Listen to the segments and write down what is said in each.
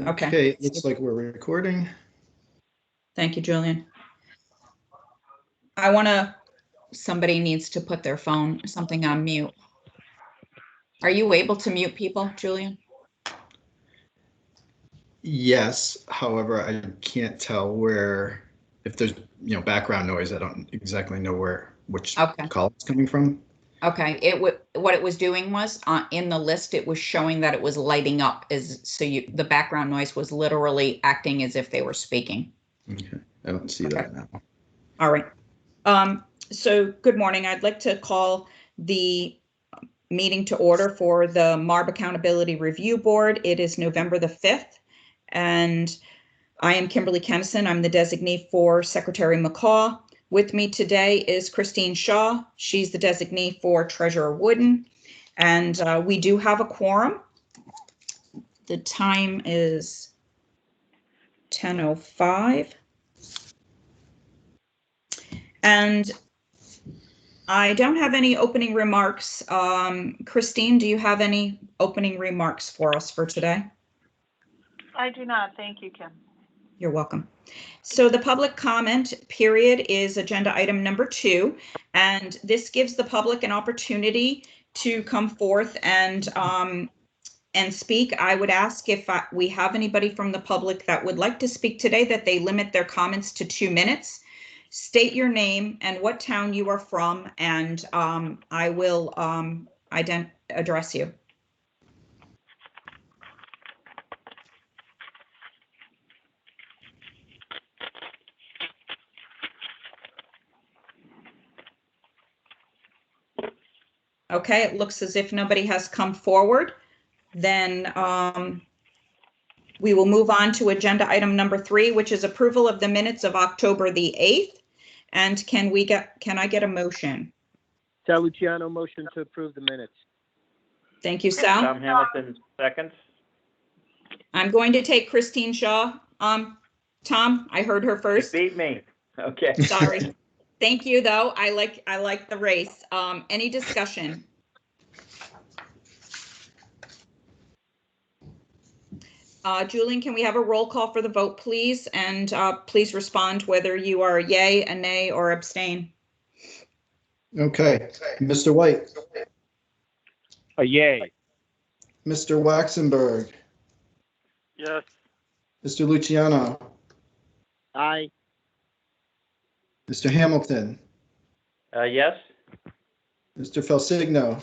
Okay, it looks like we're recording. Thank you, Julian. Somebody needs to put their phone, something on mute. Are you able to mute people, Julian? Yes, however, I can't tell where, if there's, background noise, I don't exactly know which Okay. call it's coming from. Okay, what it was doing was in the list, it was showing that it was lighting up the background noise was literally acting as if they were speaking. Okay, I don't see that now. All right. So good morning. I'd like to call the meeting to order for the MARB Accountability Review Board. It is November the 5th, and I am Kimberly Kennison. I'm the designee for Secretary McCaw. With me today is Christine Shaw. She's the designee for Treasurer Wooden, and we do have a quorum. The time is 10:05. And I don't have any opening remarks. Christine, do you have any opening remarks for us for today? I do not. Thank you, Kim. You're welcome. So the public comment period is agenda item number 2, and this gives the public an opportunity to come forth and speak. I would ask if we have anybody from the public that would like to speak today that they limit their comments to 2 minutes. State your name and what town you are from, and I will address you. Okay, it looks as if nobody has come forward. Then we will move on to agenda item number 3, which is approval of the minutes of October the 8th. And can I get a motion? Sal Luciano, motion to approve the minutes. Thank you, Sal. Tom Hamilton, seconds. I'm going to take Christine Shaw. Tom, I heard her first. You beat me. Okay. Sorry. Thank you, though. I like the race. Any discussion? Julian, can we have a roll call for the vote, please? And please respond whether you are a yay, a nay, or abstain. Okay, Mr. White. A yay. Mr. Waxenberg. Yes. Mr. Luciano. Aye. Mr. Hamilton. Yes. Mr. Felsigno.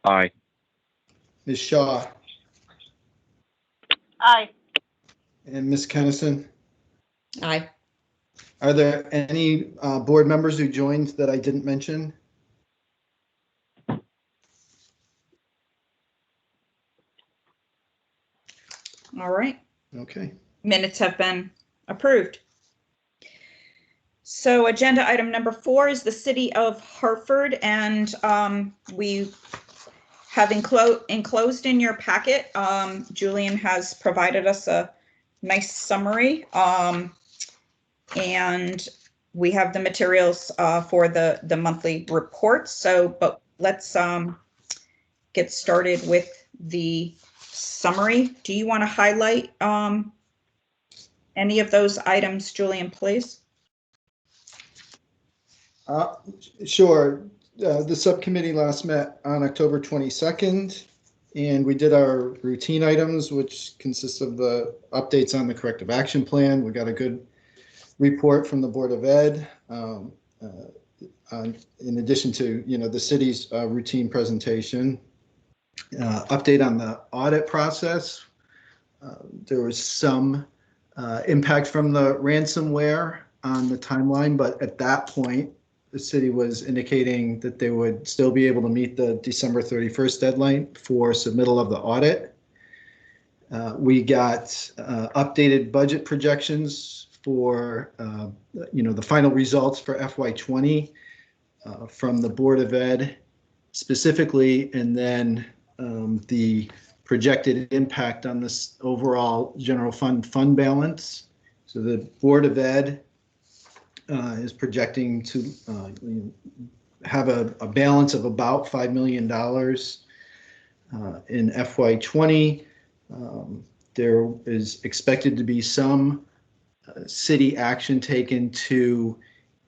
Aye. Ms. Shaw. Aye. And Ms. Kennison. Aye. Are there any board members who joined that I didn't mention? All right. Okay. Minutes have been approved. So agenda item number 4 is the City of Hartford, and we have enclosed in your packet, Julian has provided us a nice summary, and we have the materials for the monthly report. But let's get started with the summary. Do you want to highlight any of those items, Julian, please? Sure. The subcommittee last met on October 22nd, and we did our routine items, which consists of the updates on the corrective action plan. We got a good report from the Board of Ed, in addition to the city's routine presentation. Update on the audit process. There was some impact from the ransomware on the timeline, but at that point, the city was indicating that they would still be able to meet the December 31st deadline for submittal of the audit. We got updated budget projections for the final results for FY20 from the Board of Ed specifically, and then the projected impact on this overall general fund balance. So the Board of Ed is projecting to In FY20, there is expected to be some city action taken to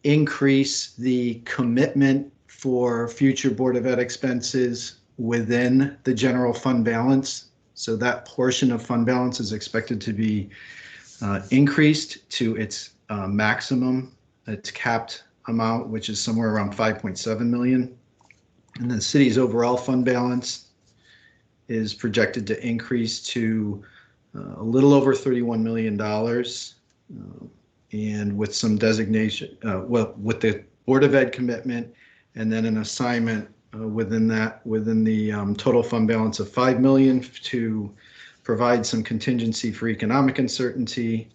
increase the commitment for future Board of Ed expenses within the general fund balance. So that portion of fund balance is expected to be increased to its maximum, its capped amount, which is somewhere around 5.7 million. And the city's overall fund balance is projected to increase to a little over $31 million. And with some designation, with the Board of Ed commitment, and then an assignment within the total fund balance of 5 million to provide some contingency for economic uncertainty,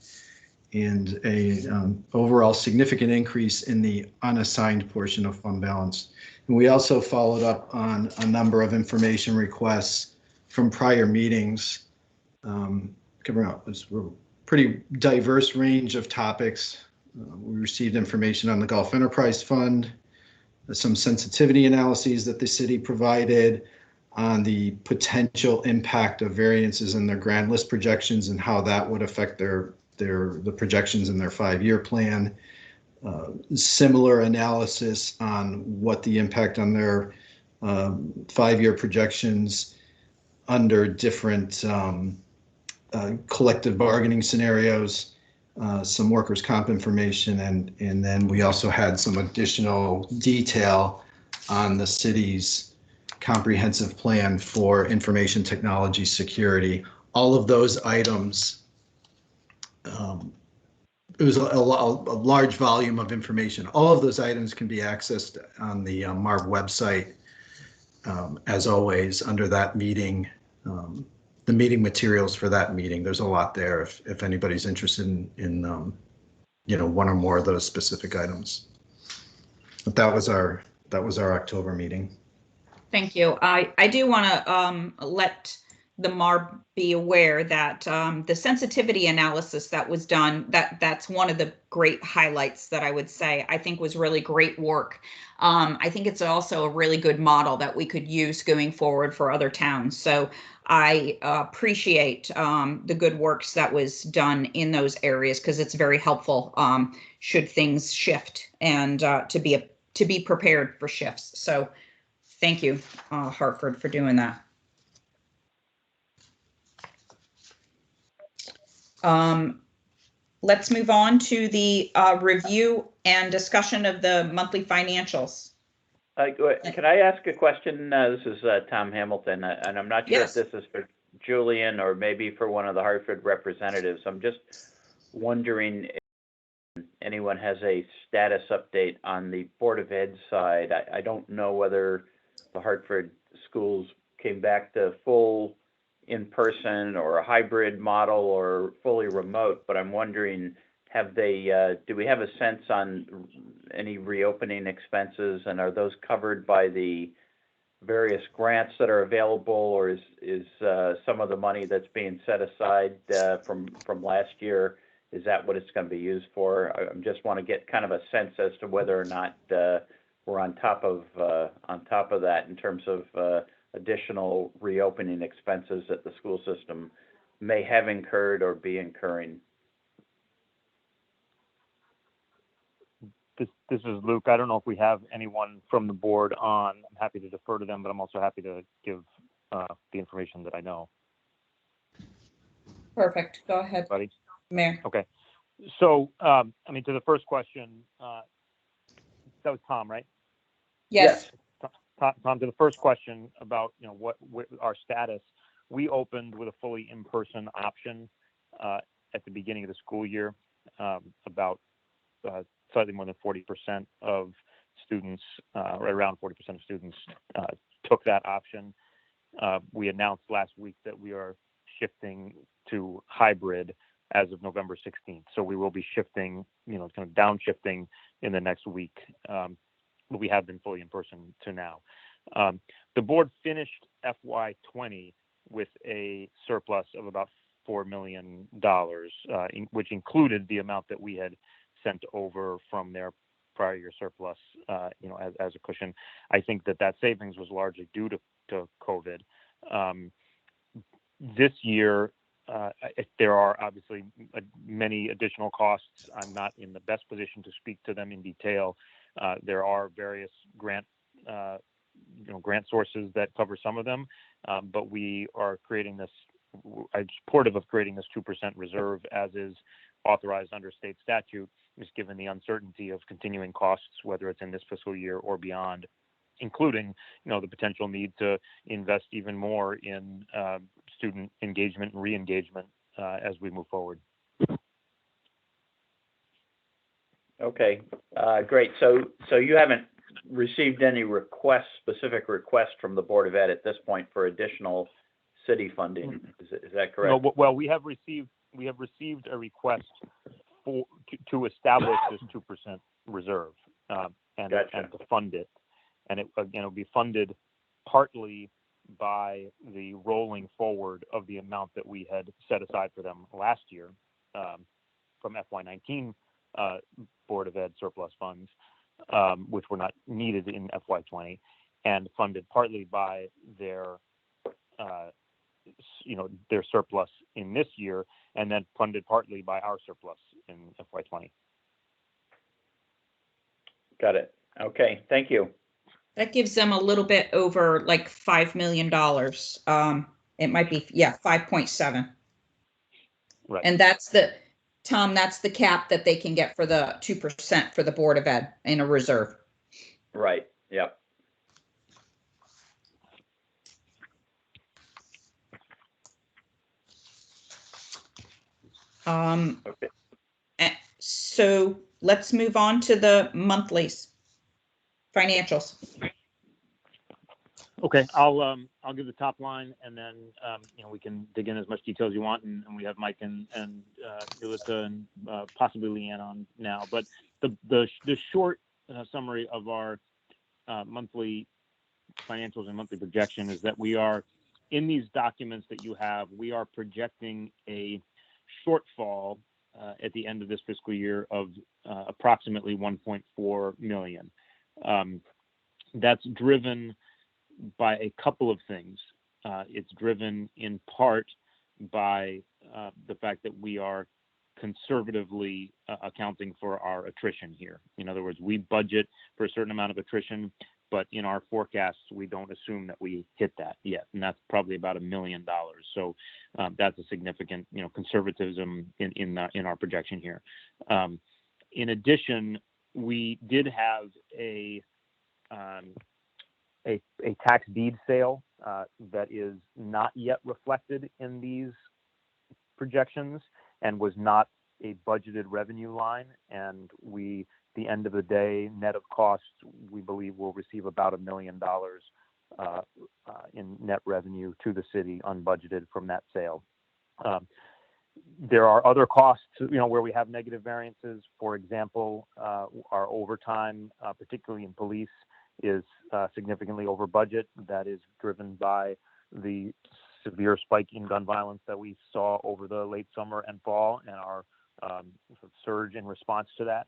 and a overall significant increase in the unassigned portion of fund balance. And we also followed up on a number of information requests from prior meetings, covering a pretty diverse range of topics. We received information on the Gulf Enterprise Fund, some sensitivity analyses that the city provided on the potential impact of variances in their grand list projections and how that would affect the projections in their 5-year plan. Similar analysis on what the impact on their 5-year projections under different collective bargaining scenarios, some workers' comp information, and then we also had some additional detail on the city's comprehensive plan for information technology security. All of those items, it was a large volume of information. All of those items can be accessed on the MARB website, as always, under that meeting, the meeting materials for that meeting. There's a lot there if anybody's interested in one or more of those specific items. But that was our October meeting. Thank you. I do want to let the MARB be aware that the sensitivity analysis that was done, that's one of the great highlights that I would say I think was really great work. I think it's also a really good model that we could use going forward for other towns. So I appreciate the good works that was done in those areas, because it's very helpful should things shift, and to be prepared for shifts. So thank you, Hartford, for doing that. Let's move on to the review and discussion of the monthly financials. Can I ask a question? This is Tom Hamilton, and I'm not sure Yes. if this is for Julian or maybe for one of the Hartford representatives. I'm just wondering if anyone has a status update on the Board of Ed side. I don't know whether the Hartford schools came back to full in-person or a hybrid model or fully remote, but I'm wondering, do we have a sense on any reopening expenses, and are those covered by the various grants that are available, or is some of the money that's being set aside from last year, is that what it's going to be used for? I just want to get kind of a sense as to whether or not we're on top of that in terms of additional reopening expenses that the school system may have incurred or be incurring. This is Luke. I don't know if we have anyone from the board on. I'm happy to defer to them, but I'm also happy to give the information that I know. Perfect. Go ahead, Buddy. Mayor. Okay. So, to the first question, that was Tom, right? Yes. Tom, to the first question about what our status, we opened with a fully in-person option at the beginning of the school year. About slightly more than 40% of students, or around 40% of students, took that option. We announced last week that we are shifting to hybrid as of November 16th. So we will be shifting, kind of downshifting in the next week. But we have been fully in person to now. The board finished FY20 with a surplus of about $4 million, which included the amount that we had sent over from their prior year surplus, as a cushion. I think that savings was largely due to COVID. This year, there are obviously many additional costs. I'm not in the best position to speak to them in detail. There are various grant sources that cover some of them, but we are creating this. I'm supportive of creating this 2% reserve, as is authorized under state statute, just given the uncertainty of continuing costs, whether it's in this fiscal year or beyond, including, the potential need to invest even more in student engagement and re-engagement as we move forward. Okay, great. So you haven't received any specific requests from the Board of Ed at this point for additional city funding. Is that correct? No, well, we have received a request to establish this 2% reserve and to fund it, and it'll be funded partly by the rolling forward of the amount that we had set aside for them last year from FY19 Board of Ed surplus funds, which were not needed in FY20, and funded partly by their surplus in this year, and then funded partly by our surplus in FY20. Got it. Okay, thank you. That gives them a little bit over like $5 million. It might be, 5.7. Right. And Tom, that's the cap that they can get for the 2% for the Board of Ed in a reserve. Right, yep. Okay. So let's move on to the monthlies financials. Okay, I'll give the top line, and then we can dig in as much detail as you want, and we have Mike and Yulita and possibly Leanne on now. But the short summary of our monthly financials and monthly projection is that we are, in these documents that you have, we are projecting a shortfall at the end of this fiscal year of approximately 1.4 million. That's driven by a couple of things. It's driven in part by the fact that we are conservatively accounting for our attrition here. In other words, we budget for a certain amount of attrition, but in our forecasts, we don't assume that we hit that yet, and that's probably about $1 million. So that's a significant, conservatism in our projection here. In addition, we did have a tax deed sale that is not yet reflected in these projections and was not a budgeted revenue line. And the end of the day, net of costs, we believe we'll receive about $1 million in net revenue to the city unbudgeted from that sale. There are other costs, where we have negative variances. For example, our overtime, particularly in police, is significantally over budget. That is driven by the severe spike in gun violence that we saw over the late summer and fall, and our surge in response to that.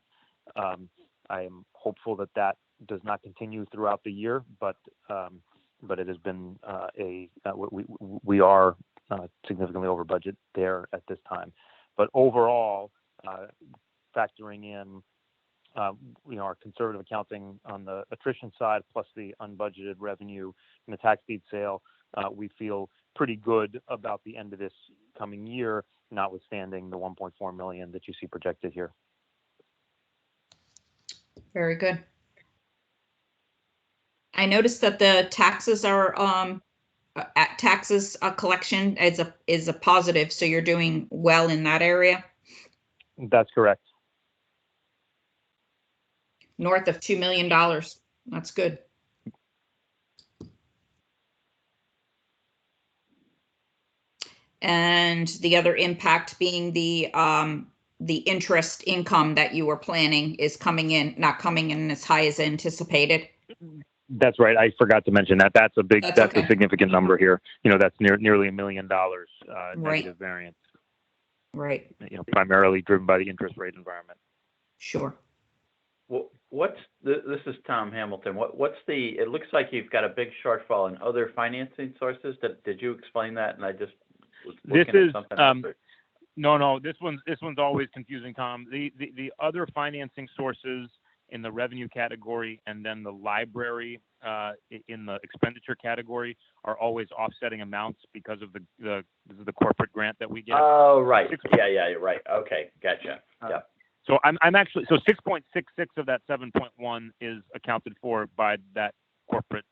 I am hopeful that does not continue throughout the year, but it has been we are significantly over budget there at this time. But overall, factoring in our conservative accounting on the attrition side, plus the unbudgeted revenue and the tax deed sale, we feel pretty good about the end of this coming year, notwithstanding the 1.4 million that you see projected here. Very good. I noticed that the taxes are collection is a positive, so you're doing well in that area. That's correct. North of $2 million. That's good. And the other impact being the interest income that you were planning is not coming in as high as anticipated. That's right. I forgot to mention that. That's okay. A significant number here. That's nearly $1 million negative variance. Right. Primarily driven by the interest rate environment. Sure. This is Tom Hamilton. It looks like you've got a big shortfall in other financing sources. Did you explain that? And I just was looking at something else. No, this one's always confusing, Tom. The other financing sources in the revenue category and then the library in the expenditure category are always offsetting amounts because of the corporate grant that we get. Oh, right. Yeah, you're right. Okay, gotcha. Yeah. So I'm actually 6.66 of that 7.1 is accounted for by that corporate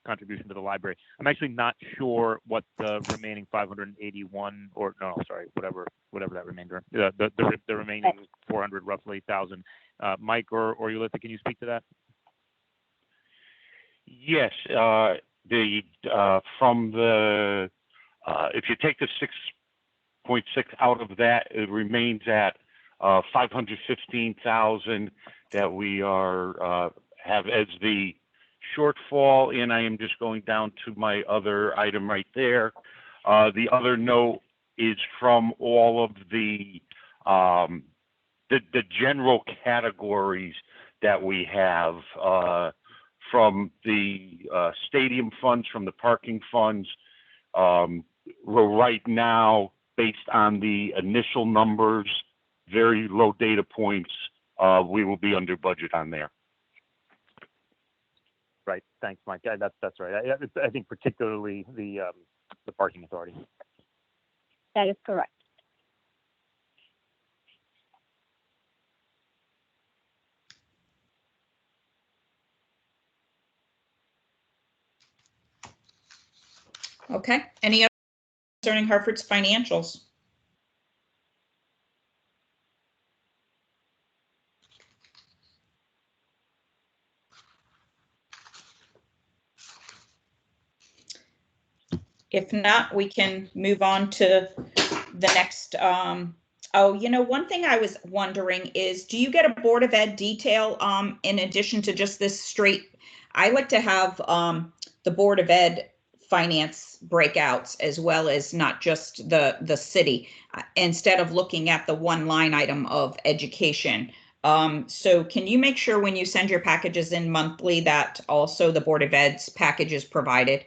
contribution to the library. I'm actually not sure what the remaining 581 whatever that remainder, the remaining 400 roughly thousand. Mike or Yulita, can you speak to that? Yes, from the if you take the 6.6 out of that, it remains at 515,000 that we are have as the shortfall, and I am just going down to my other item right there. The other note is from all of the general categories that we have, from the stadium funds, from the parking funds. We're right now, based on the initial numbers, very low data points, we will be under budget on there. Right. Thanks, Mike. That's right. I think particularly the parking authority. That is correct. Okay. Any other concerning Hartford's financials? If not, we can move on to the next. One thing I was wondering is, do you get a Board of Ed detail in addition to just this straight? I like to have the Board of Ed finance breakouts as well as not just the city, instead of looking at the one line item of education. So can you make sure when you send your packages in monthly that also the Board of Ed's package is provided?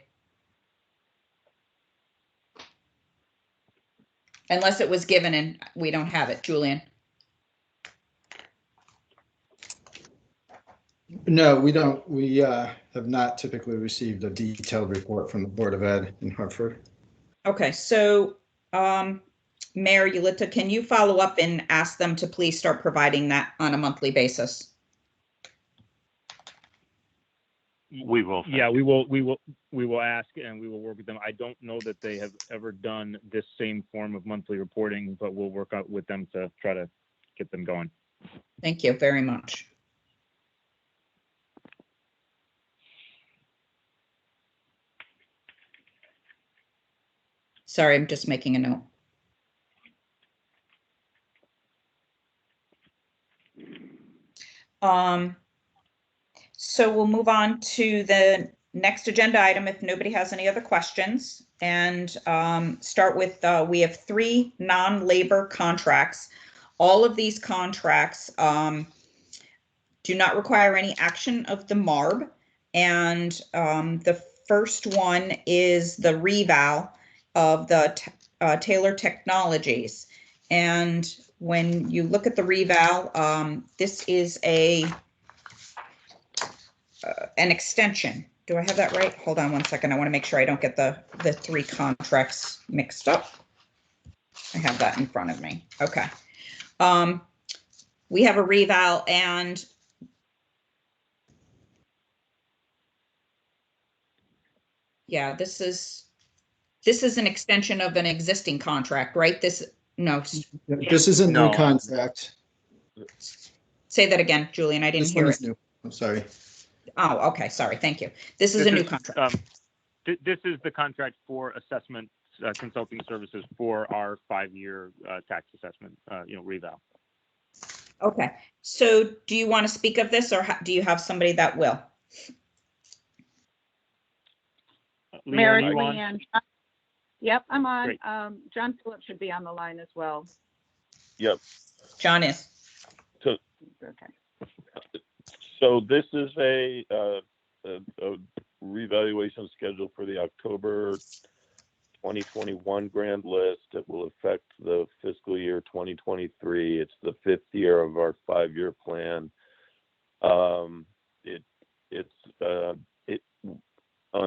Unless it was given and we don't have it, Julian. No, we don't. We have not typically received a detailed report from the Board of Ed in Hartford. Okay, so Mayor Yulita, can you follow up and ask them to please start providing that on a monthly basis? We will. Yeah, we will ask and we will work with them. I don't know that they have ever done this same form of monthly reporting, but we'll work out with them to try to get them going. Thank you very much. Sorry, I'm just making a note. So we'll move on to the next agenda item if nobody has any other questions, and start with, we have 3 non-labor contracts. All of these contracts do not require any action of the MARB, and the first one is the reval of the Taylor Technologies. And when you look at the reval, this is an extension. Do I have that right? Hold on one second. I want to make sure I don't get the 3 contracts mixed up. I have that in front of me. Okay. We have a reval, and yeah, this is an extension of an existing contract, right? This is a new contract. Say that again, Julian. I didn't hear it. New. I'm sorry. Oh, okay. Sorry. Thank you. This is a new contract. This is the contract for assessment consulting services for our 5-year tax assessment, reval. Okay. So do you want to speak of this, or do you have somebody that will? Leanne. Yep, I'm on. Great. John Phillips should be on the line as well. Yep. John is. So Okay. So this is a revaluation schedule for the October 2021 grand list. It will affect the fiscal year 2023. It's the 5th year of our 5-year plan. On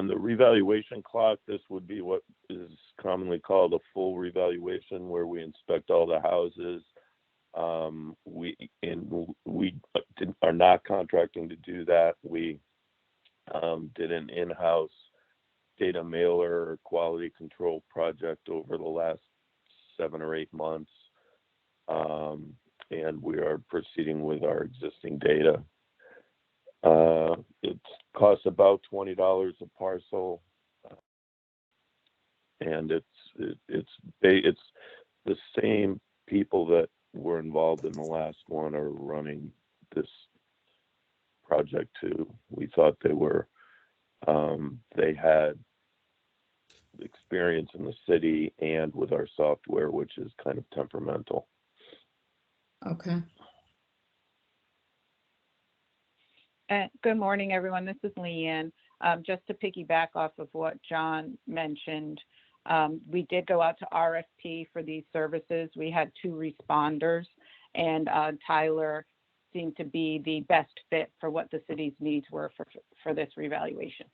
the revaluation clock, this would be what is commonly called a full revaluation, where we inspect all the houses. We are not contracting to do that. We did an in-house data mailer quality control project over the last 7 or 8 months, and we are proceeding with our existing data. It costs about $20 a parcel, and it's the same people that were involved in the last one are running this project too. We thought they had experience in the city and with our software, which is kind of temperamental. Okay. Good morning, everyone. This is Leanne. Just to piggyback off of what John mentioned, we did go out to RFP for these services. We had 2 responders, and Tyler seemed to be the best fit for what the city's needs were for this revaluation.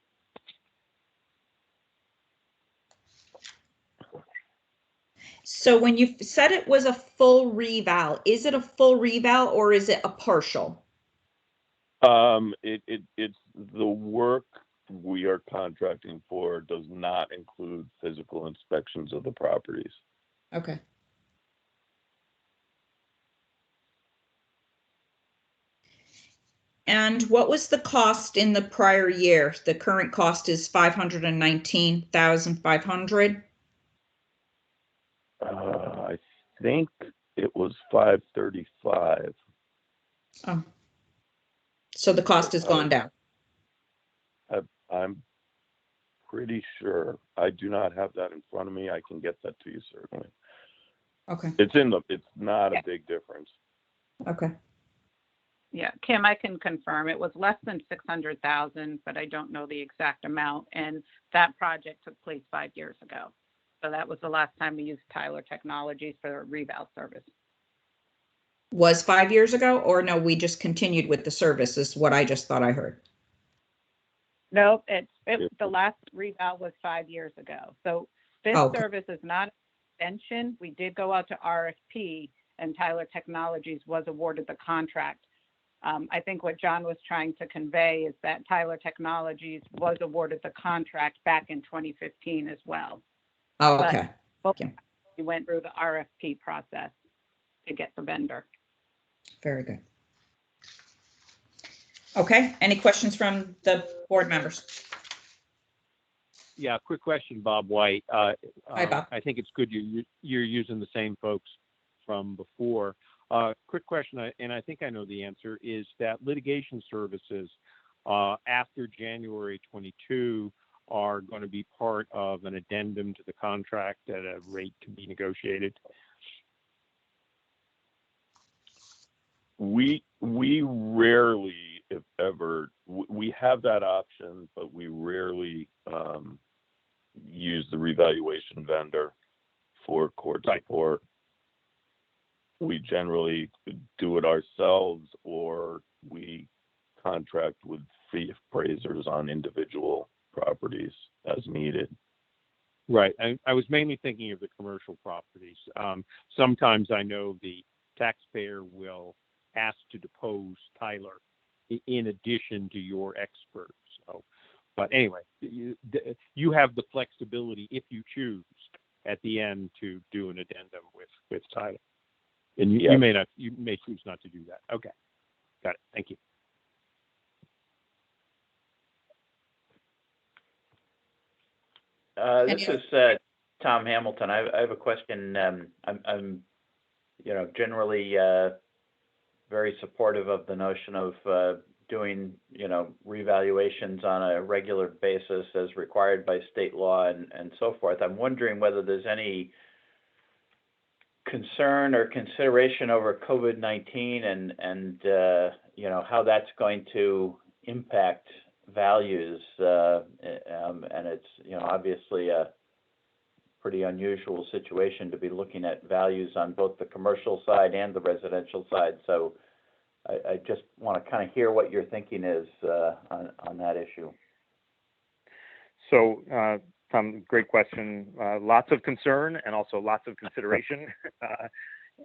So when you said it was a full reval, is it a full reval or is it a partial? It's the work we are contracting for does not include physical inspections of the properties. Okay. And what was the cost in the prior year? The current cost is $519,500. I think it was $535. Oh. So the cost has gone down. I'm pretty sure. I do not have that in front of me. I can get that to you certainly. Okay. It's not a big difference. Okay. Yeah, Kim, I can confirm it was less than 600,000, but I don't know the exact amount. And that project took place 5 years ago. So that was the last time we used Tyler Technologies for a reval service. Was 5 years ago, or no, we just continued with the service is what I just thought I heard. No, the last reval was 5 years ago. So this service is not an extension. We did go out to RFP, and Tyler Technologies was awarded the contract. I think what John was trying to convey is that Tyler Technologies was awarded the contract back in 2015 as well. Oh, okay. We went through the RFP process to get the vendor. Very good. Okay, any questions from the board members? Yeah, quick question, Bob White. Hi, Bob. I think it's good you're using the same folks from before. Quick question, and I think I know the answer, is that litigation services after January 22 are going to be part of an addendum to the contract at a rate to be negotiated? We rarely, if ever, we have that option, but we rarely use the revaluation vendor for court support. We generally do it ourselves, or we contract with fee appraisers on individual properties as needed. Right. I was mainly thinking of the commercial properties. Sometimes I know the taxpayer will ask to depose Tyler in addition to your experts. So, but anyway, you have the flexibility if you choose at the end to do an addendum with Tyler. And you may choose not to do that. Okay. Got it. Thank you. This is Tom Hamilton. I have a question. I'm generally very supportive of the notion of doing, revaluations on a regular basis as required by state law and so forth. I'm wondering whether there's any concern or consideration over COVID-19 and you know, how that's going to impact values. And it's, you know, obviously a pretty unusual situation to be looking at values on both the commercial side and the residential side. So I just want to kind of hear what your thinking is on that issue. So, Tom, great question. Lots of concern and also lots of consideration.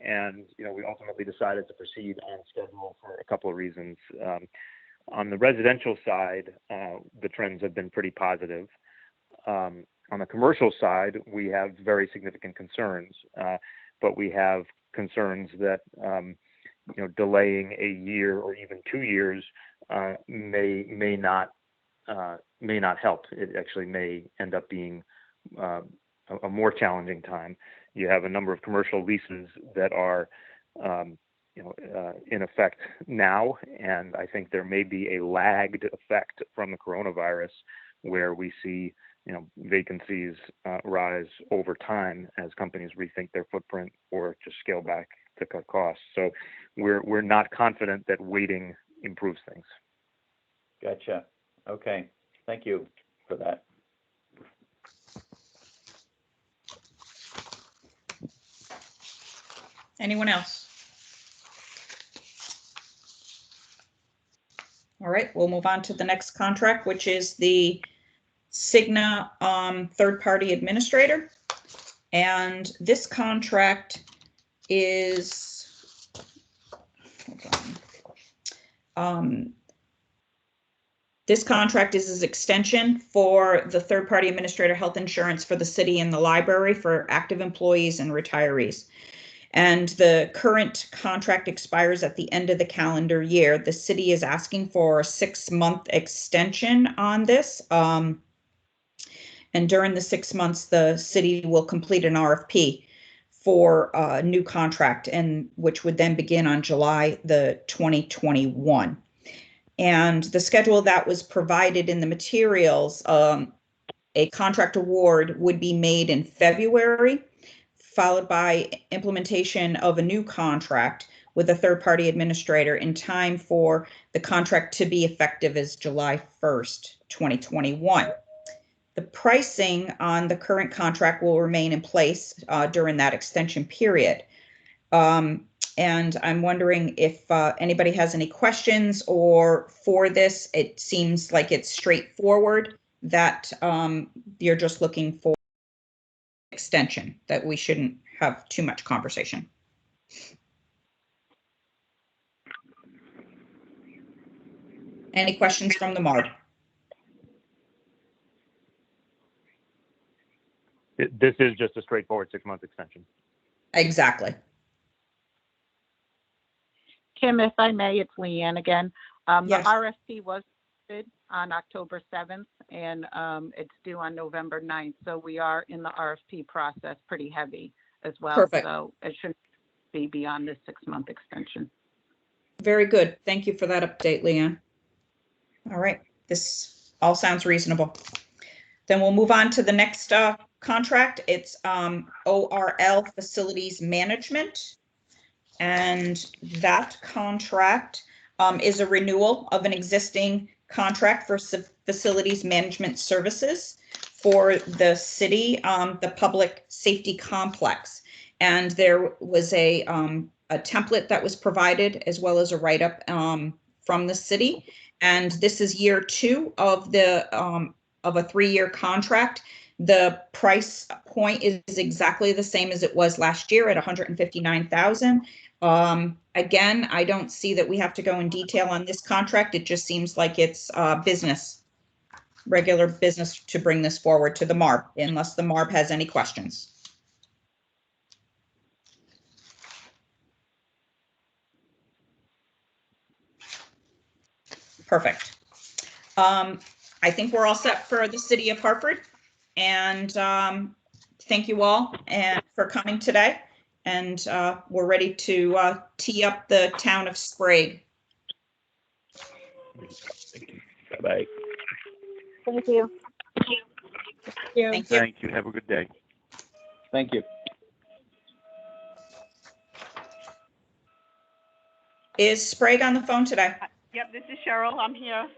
And, you know, we ultimately decided to proceed on schedule for a couple of reasons. On the residential side, the trends have been pretty positive. On the commercial side, we have very significant concerns, but we have concerns that, you know, delaying a year or even 2 years may not help. It actually may end up being a more challenging time. You have a number of commercial leases that are, you know, in effect now, and I think there may be a lagged effect from the coronavirus where we see, you know, vacancies rise over time as companies rethink their footprint or just scale back to cut costs. So we're not confident that waiting improves things. Gotcha. Okay. Thank you for that. Anyone else? All right, we'll move on to the next contract, which is the Cigna third-party administrator. And this contract is, this contract is his extension for the third-party administrator health insurance for the city and the library for active employees and retirees. And the current contract expires at the end of the calendar year. The city is asking for a 6-month extension on this. And during the 6 months, the city will complete an RFP for a new contract, and which would then begin on July the 2021. And the schedule that was provided in the materials, a contract award would be made in February, followed by implementation of a new contract with a third-party administrator in time for the contract to be effective as July 1st, 2021. The pricing on the current contract will remain in place during that extension period. And I'm wondering if anybody has any questions or for this. It seems like it's straightforward that you're just looking for extension, that we shouldn't have too much conversation. Any questions from the MARB? This is just a straightforward 6-month extension. Exactly. Kim, if I may, it's Leanne again. Yes. The RFP was posted on October 7th, and it's due on November 9th. So we are in the RFP process pretty heavy as well. Perfect. So it shouldn't be beyond this 6-month extension. Very good. Thank you for that update, Leanne. All right, this all sounds reasonable. Then we'll move on to the next contract. It's ORL Facilities Management. And that contract is a renewal of an existing contract for facilities management services for the city, the public safety complex. And there was a template that was provided as well as a write-up from the city. And this is year 2 of the of a 3-year contract. The price point is exactly the same as it was last year at $159,000. Again, I don't see that we have to go in detail on this contract. It just seems like it's business, regular business to bring this forward to the MARB, unless the MARB has any questions. Perfect. I think we're all set for the city of Hartford, and thank you all for coming today. And we're ready to tee up the town of Sprague. Bye-bye. Thank you. Thank you. Thank you. Have a good day. Thank you. Is Sprague on the phone today? Yep, this is Cheryl. I'm here.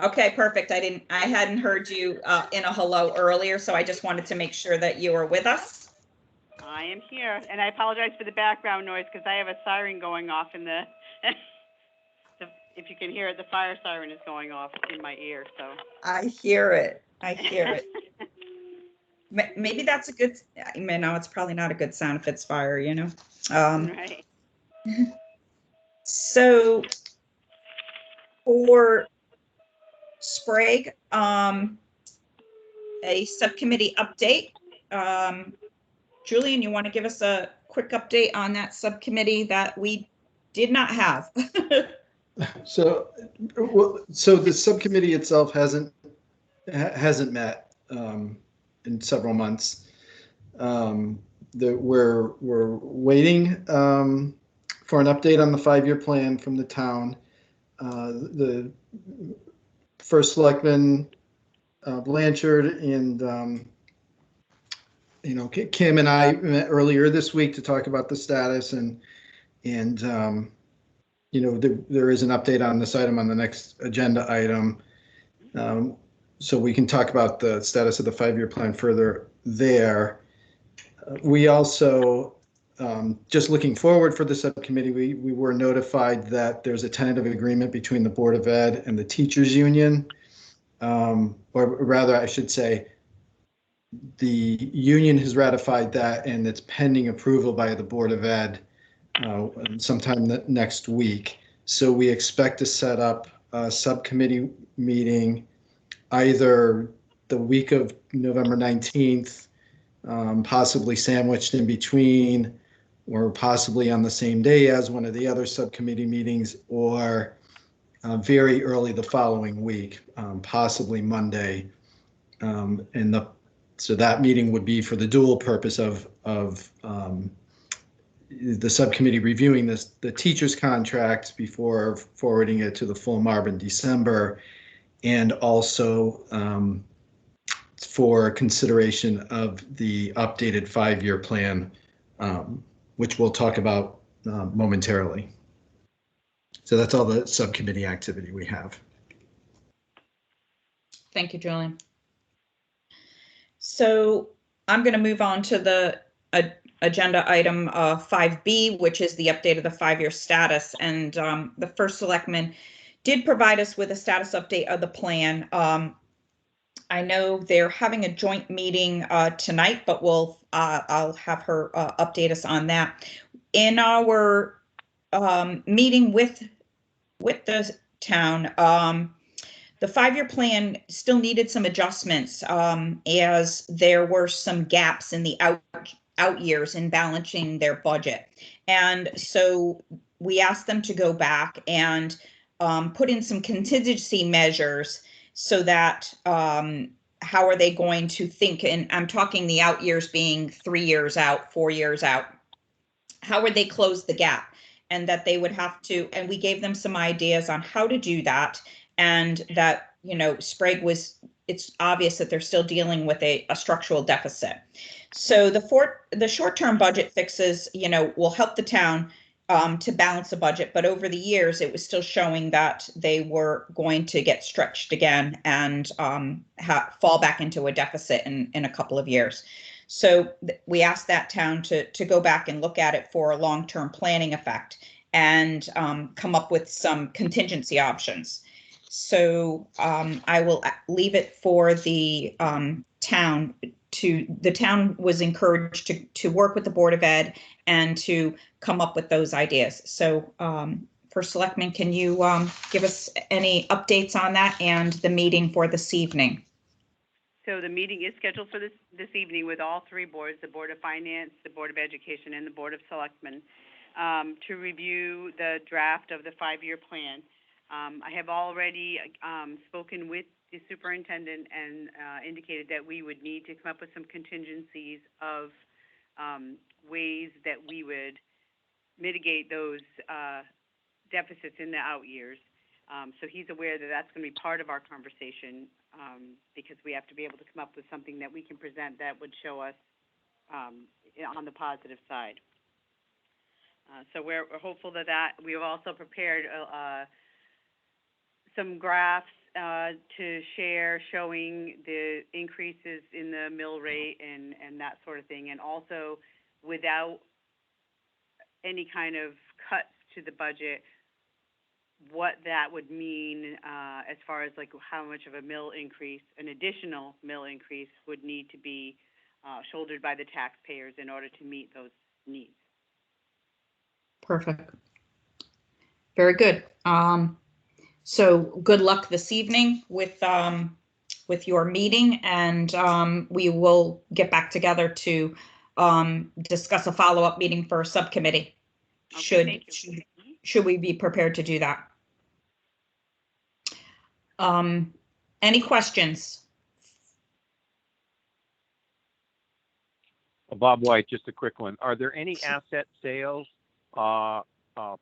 Okay, perfect. I hadn't heard you in a hello earlier, so I just wanted to make sure that you were with us. I am here, and I apologize for the background noise because I have a siren going off in the, if you can hear it, the fire siren is going off in my ear, so. I hear it. I hear it. Maybe that's a good, no, it's probably not a good sound if it's fire, you know? Right. So for Sprague, a subcommittee update. Julian, you want to give us a quick update on that subcommittee that we did not have? So the subcommittee itself hasn't met in several months. We're waiting for an update on the 5-year plan from the town. The first selectman, Blanchard, and Kim and I met earlier this week to talk about the status, and there is an update on this item on the next agenda item. So we can talk about the status of the 5-year plan further there. We also, just looking forward for the subcommittee, we were notified that there's a tentative agreement between the Board of Ed and the Teachers Union, or rather, I should say, the union has ratified that, and it's pending approval by the Board of Ed sometime next week. So we expect to set up a subcommittee meeting either the week of November 19th, possibly sandwiched in between, or possibly on the same day as one of the other subcommittee meetings, or very early the following week, possibly Monday. So that meeting would be for the dual purpose of the subcommittee reviewing the teacher's contracts before forwarding it to the full MARB in December, and also for consideration of the updated 5-year plan, which we'll talk about momentarily. So that's all the subcommittee activity we have. Thank you, Julian. So I'm going to move on to the agenda item 5B, which is the update of the 5-year status. And the first selectman did provide us with a status update of the plan. I know they're having a joint meeting tonight, but I'll have her update us on that. In our meeting with the town, the 5-year plan still needed some adjustments as there were some gaps in the out years in balancing their budget. And so we asked them to go back and put in some contingency measures so that how are they going to think, and I'm talking the out years being 3 years out, 4 years out, how would they close the gap? And that they would have to, and we gave them some ideas on how to do that. And that, Sprague it's obvious that they're still dealing with a structural deficit. So the short-term budget fixes, will help the town to balance the budget. But over the years, it was still showing that they were going to get stretched again and fall back into a deficit in a couple of years. So we asked that town to go back and look at it for a long-term planning effect and come up with some contingency options. So I will leave it for the town the town was encouraged to work with the Board of Ed and to come up with those ideas. So First Selectman, can you give us any updates on that and the meeting for this evening? So the meeting is scheduled for this evening with all 3 boards, the Board of Finance, the Board of Education, and the Board of Selectmen, to review the draft of the 5-year plan. I have already spoken with the superintendent and indicated that we would need to come up with some contingencies of ways that we would mitigate those deficits in the out years. So he's aware that that's going to be part of our conversation because we have to be able to come up with something that we can present that would show us on the positive side. So we're hopeful that we have also prepared some graphs to share showing the increases in the mill rate and that sort of thing, and also without any kind of cuts to the budget, what that would mean as far as like how much of a mill increase, an additional mill increase would need to be shouldered by the taxpayers in order to meet those needs. Perfect. Very good. So good luck this evening with your meeting, and we will get back together to discuss a follow-up meeting for a subcommittee. Okay, Should we be prepared to do that? Any questions? Bob White, just a quick one. Are there any asset sales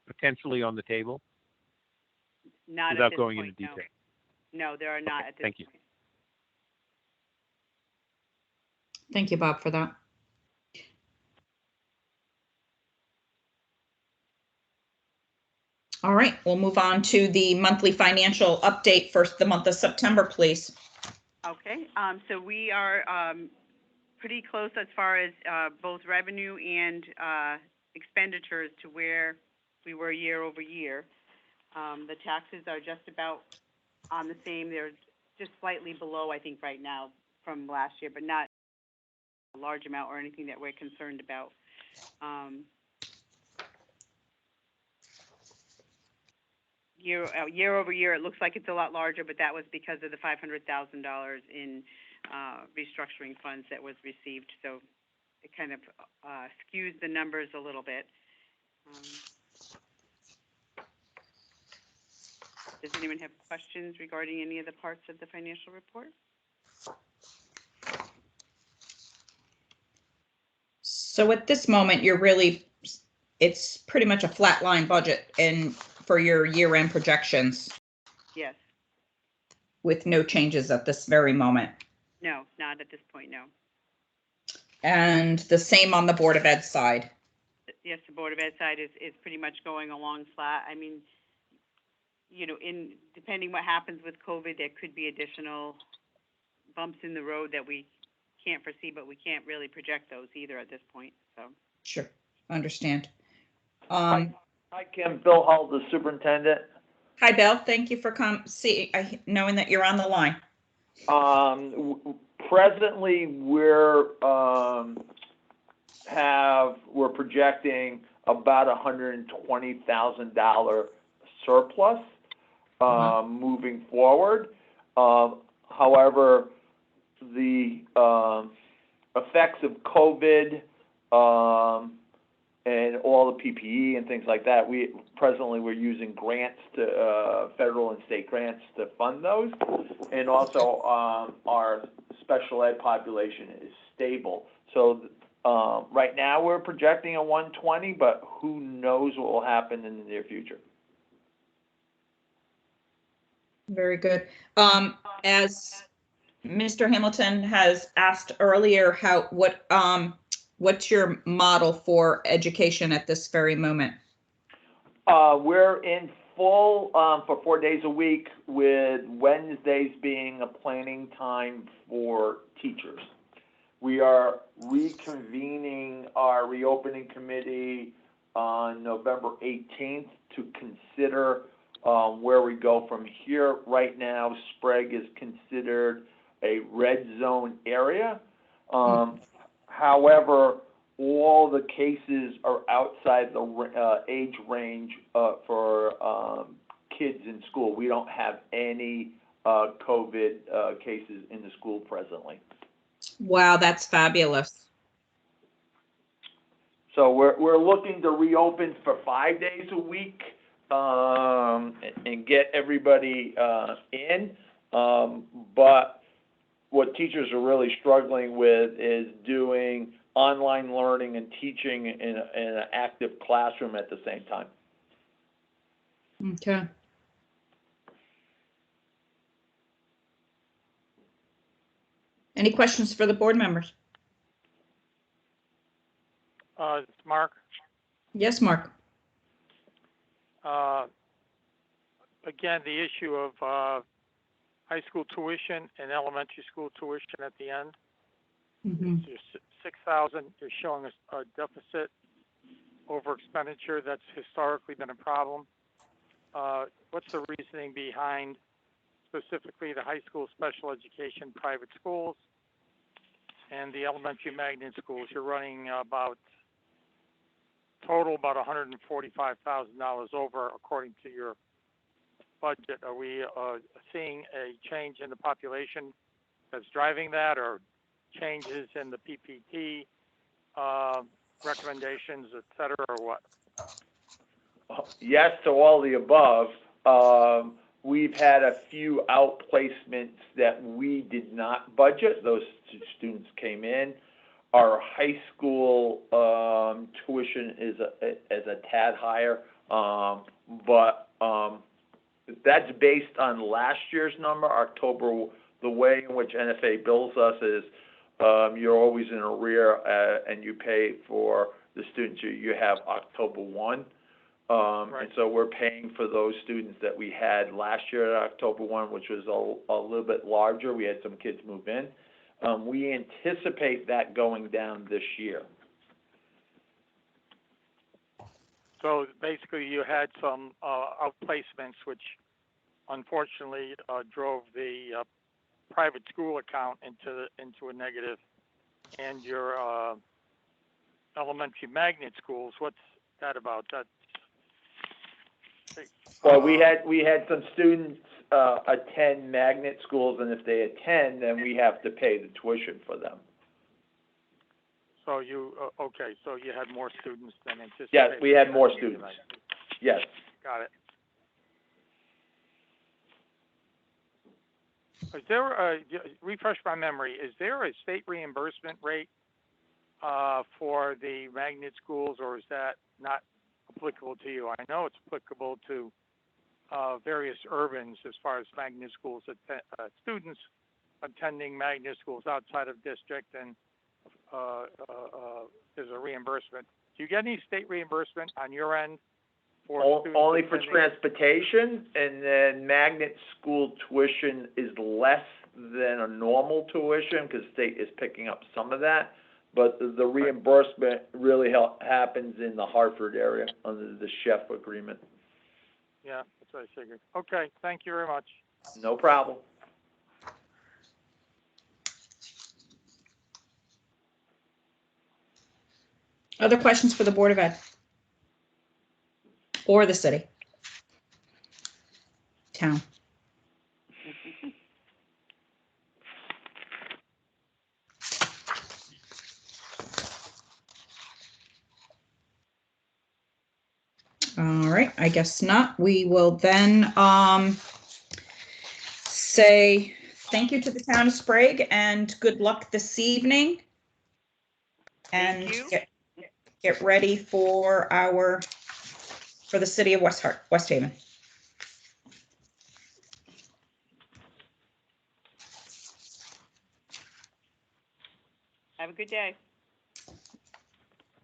potentially on the table? Not without at this going point, into detail. No, there are not Okay, at this thank you. point. Thank you, Bob, for that. All right, we'll move on to the monthly financial update for the month of September, please. Okay, so we are pretty close as far as both revenue and expenditures to where we were year over year. The taxes are just about on the same. They're just slightly below, I think, right now from last year, but not a large amount or anything that we're concerned about. Year over year, it looks like it's a lot larger, but that was because of the $500,000 in restructuring funds that was received. So it kind of skews the numbers a little bit. Does anyone have questions regarding any of the parts of the financial report? So at this moment, it's pretty much a flat line budget for your year-end projections Yes. with no changes at this very moment. No, not at this point, no. And the same on the Board of Ed side. Yes, the Board of Ed side is pretty much going along flat. I mean, you know, depending what happens with COVID, there could be additional bumps in the road that we can't foresee, but we can't really project those either at this point, so. Sure, understand. Hi, Kim. Bill Hull, the superintendent. Hi, Bill. Thank you for knowing that you're on the line. Presently, we're projecting about $120,000 surplus moving forward. However, the effects of COVID and all the PPE and things like that, we're using grants to federal and state grants to fund those, and also our special ed population is stable. So right now we're projecting a 120, but who knows what will happen in the near future. Very good. As Mr. Hamilton has asked earlier, what's your model for education at this very moment? We're in full for 4 days a week, with Wednesdays being a planning time for teachers. We are reconvening our reopening committee on November 18th to consider where we go from here. Right now, Sprague is considered a red zone area. However, all the cases are outside the age range for kids in school. We don't have any COVID cases in the school presently. Wow, that's fabulous. So we're looking to reopen for 5 days a week and get everybody in. But what teachers are really struggling with is doing online learning and teaching in an active classroom at the same time. Okay. Any questions for the board members? It's Mark. Yes, Mark. Again, the issue of high school tuition and elementary school tuition at the end. Mhm. You're 6,000. You're showing a deficit over expenditure that's historically been a problem. What's the reasoning behind specifically the high school special education private schools and the elementary magnet schools? You're running about $145,000 over according to your budget. Are we seeing a change in the population that's driving that, or changes in the PPT recommendations, et cetera, or what? Yes to all the above. We've had a few outplacements that we did not budget. Those students came in. Our high school tuition is a tad higher, but that's based on last year's number, October. The way in which NFA bills us is you're always in arrear and you pay for the students you have October 1. Right. And so we're paying for those students that we had last year at October 1, which was a little bit larger. We had some kids move in. We anticipate that going down this year. So basically you had some outplacements, which unfortunately drove the private school account into a negative, and your elementary magnet schools. What's that about? That. Well, we had some students attend magnet schools, and if they attend, then we have to pay the tuition for them. So you okay? So you had more students than anticipated. Yes, we had more students. Yes. Got it. Is there refresh my memory? Is there a state reimbursement rate for the magnet schools, or is that not applicable to you? I know it's applicable to various urbans as far as magnet schools, students attending magnet schools outside of district, and there's a reimbursement. Do you get any state reimbursement on your end? Only for transportation, and then magnet school tuition is less than a normal tuition because state is picking up some of that. But the reimbursement really happens in the Hartford area under the chef agreement. Yeah, that's what I figured. Okay, thank you very much. No problem. Other questions for the Board of Ed? Or the city? Town? All right, I guess not. We will then say thank you to the town of Sprague and good luck this evening. And get ready for the city of West Haven. Have a good day.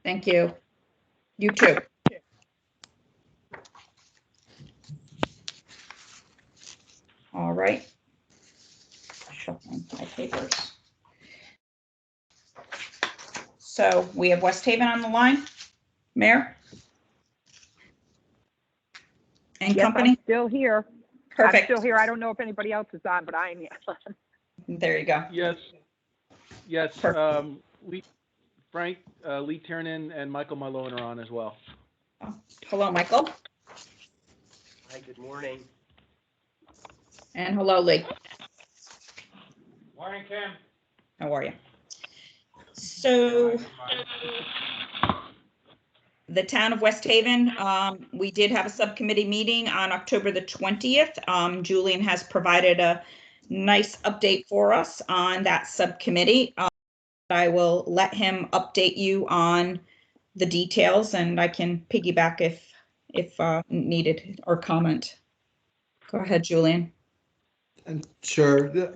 Thank you. You too. All right. Shuffling my papers. So we have West Haven on the line. Mayor? And yes, company? I'm still here. Perfect. I'm still here. I don't know if anybody else is on, but I am here. There you go. Yes. Frank, Lee Tiernan, and Michael Malone are on as well. Oh, hello, Michael. Hi, good morning. And hello, Lee. Morning, Kim. How are you? So the town of West Haven, we did have a subcommittee meeting on October the 20th. Julian has provided a nice update for us on that subcommittee. I will let him update you on the details, and I can piggyback if needed or comment. Go ahead, Julian. Sure.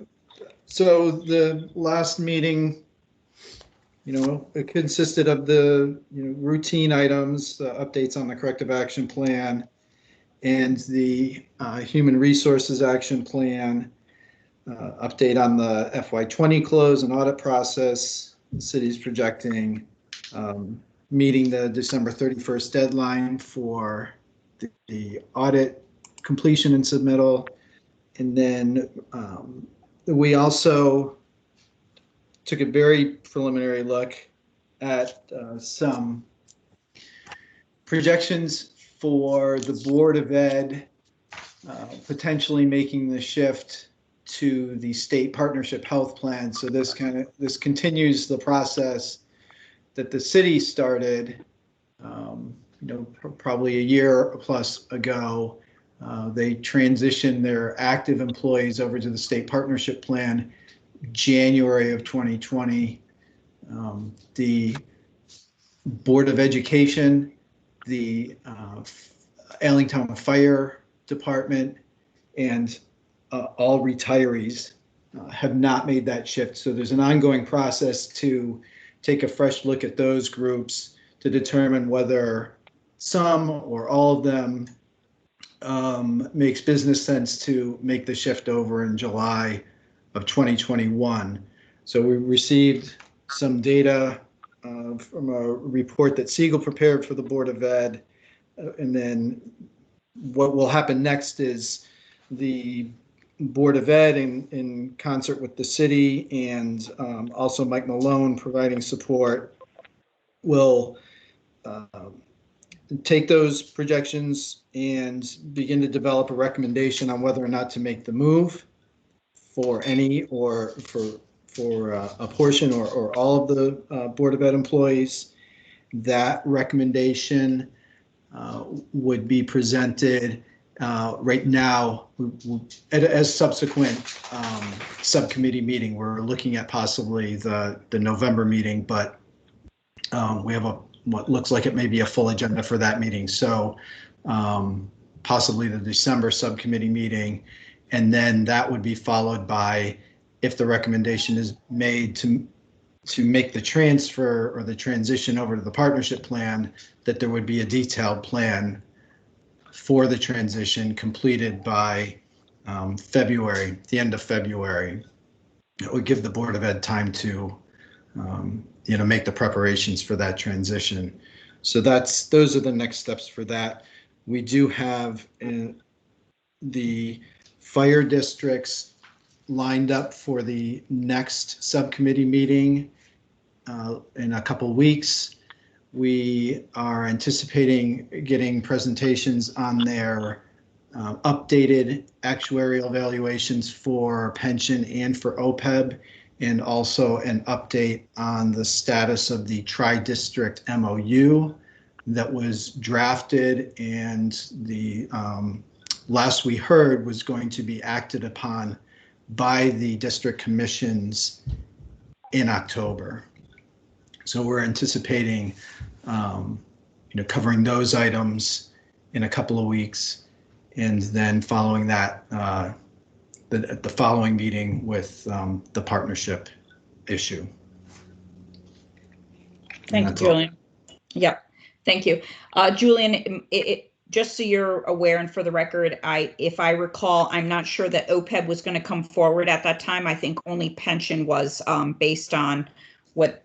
So the last meeting, It consisted of the routine items, updates on the corrective action plan, and the human resources action plan, update on the FY20 close and audit process. The city's projecting meeting the December 31st deadline for the audit completion and submittal. And then we also took a very preliminary look at some projections for the Board of Ed potentially making the shift to the state partnership health plan. So this continues the process that the city started, probably a year plus ago. They transitioned their active employees over to the state partnership plan January of 2020. The Board of Education, the Allentown Fire Department, and all retirees have not made that shift. So there's an ongoing process to take a fresh look at those groups to determine whether some or all of them makes business sense to make the shift over in July of 2021. So we received some data from a report that Siegel prepared for the Board of Ed. And then what will happen next is the Board of Ed in concert with the city and also Mike Malone providing support will take those projections and begin to develop a recommendation on whether or not to make the move for any or for a portion or all of the Board of Ed employees. That recommendation would be presented right now as subsequent subcommittee meeting. We're looking at possibly the November meeting, but we have what looks like it may be a full agenda for that meeting. So possibly the December subcommittee meeting, and then that would be followed by, if the recommendation is made to make the transfer or the transition over to the partnership plan, that there would be a detailed plan for the transition completed by February, the end of February. It would give the Board of Ed time to make the preparations for that transition. So those are the next steps for that. We do have the fire districts lined up for the next subcommittee meeting in a couple weeks. We are anticipating getting presentations on their updated actuarial valuations for pension and for OPEB, and also an update on the status of the tri-district MOU that was drafted, and the last we heard was going to be acted upon by the district commissions in October. So we're anticipating covering those items in a couple of weeks, and then following that, the following meeting with the partnership issue. Thank you, Julian. Yep, thank you. Julian, just so you're aware and for the record, if I recall, I'm not sure that OPEB was going to come forward at that time. I think only pension was based on what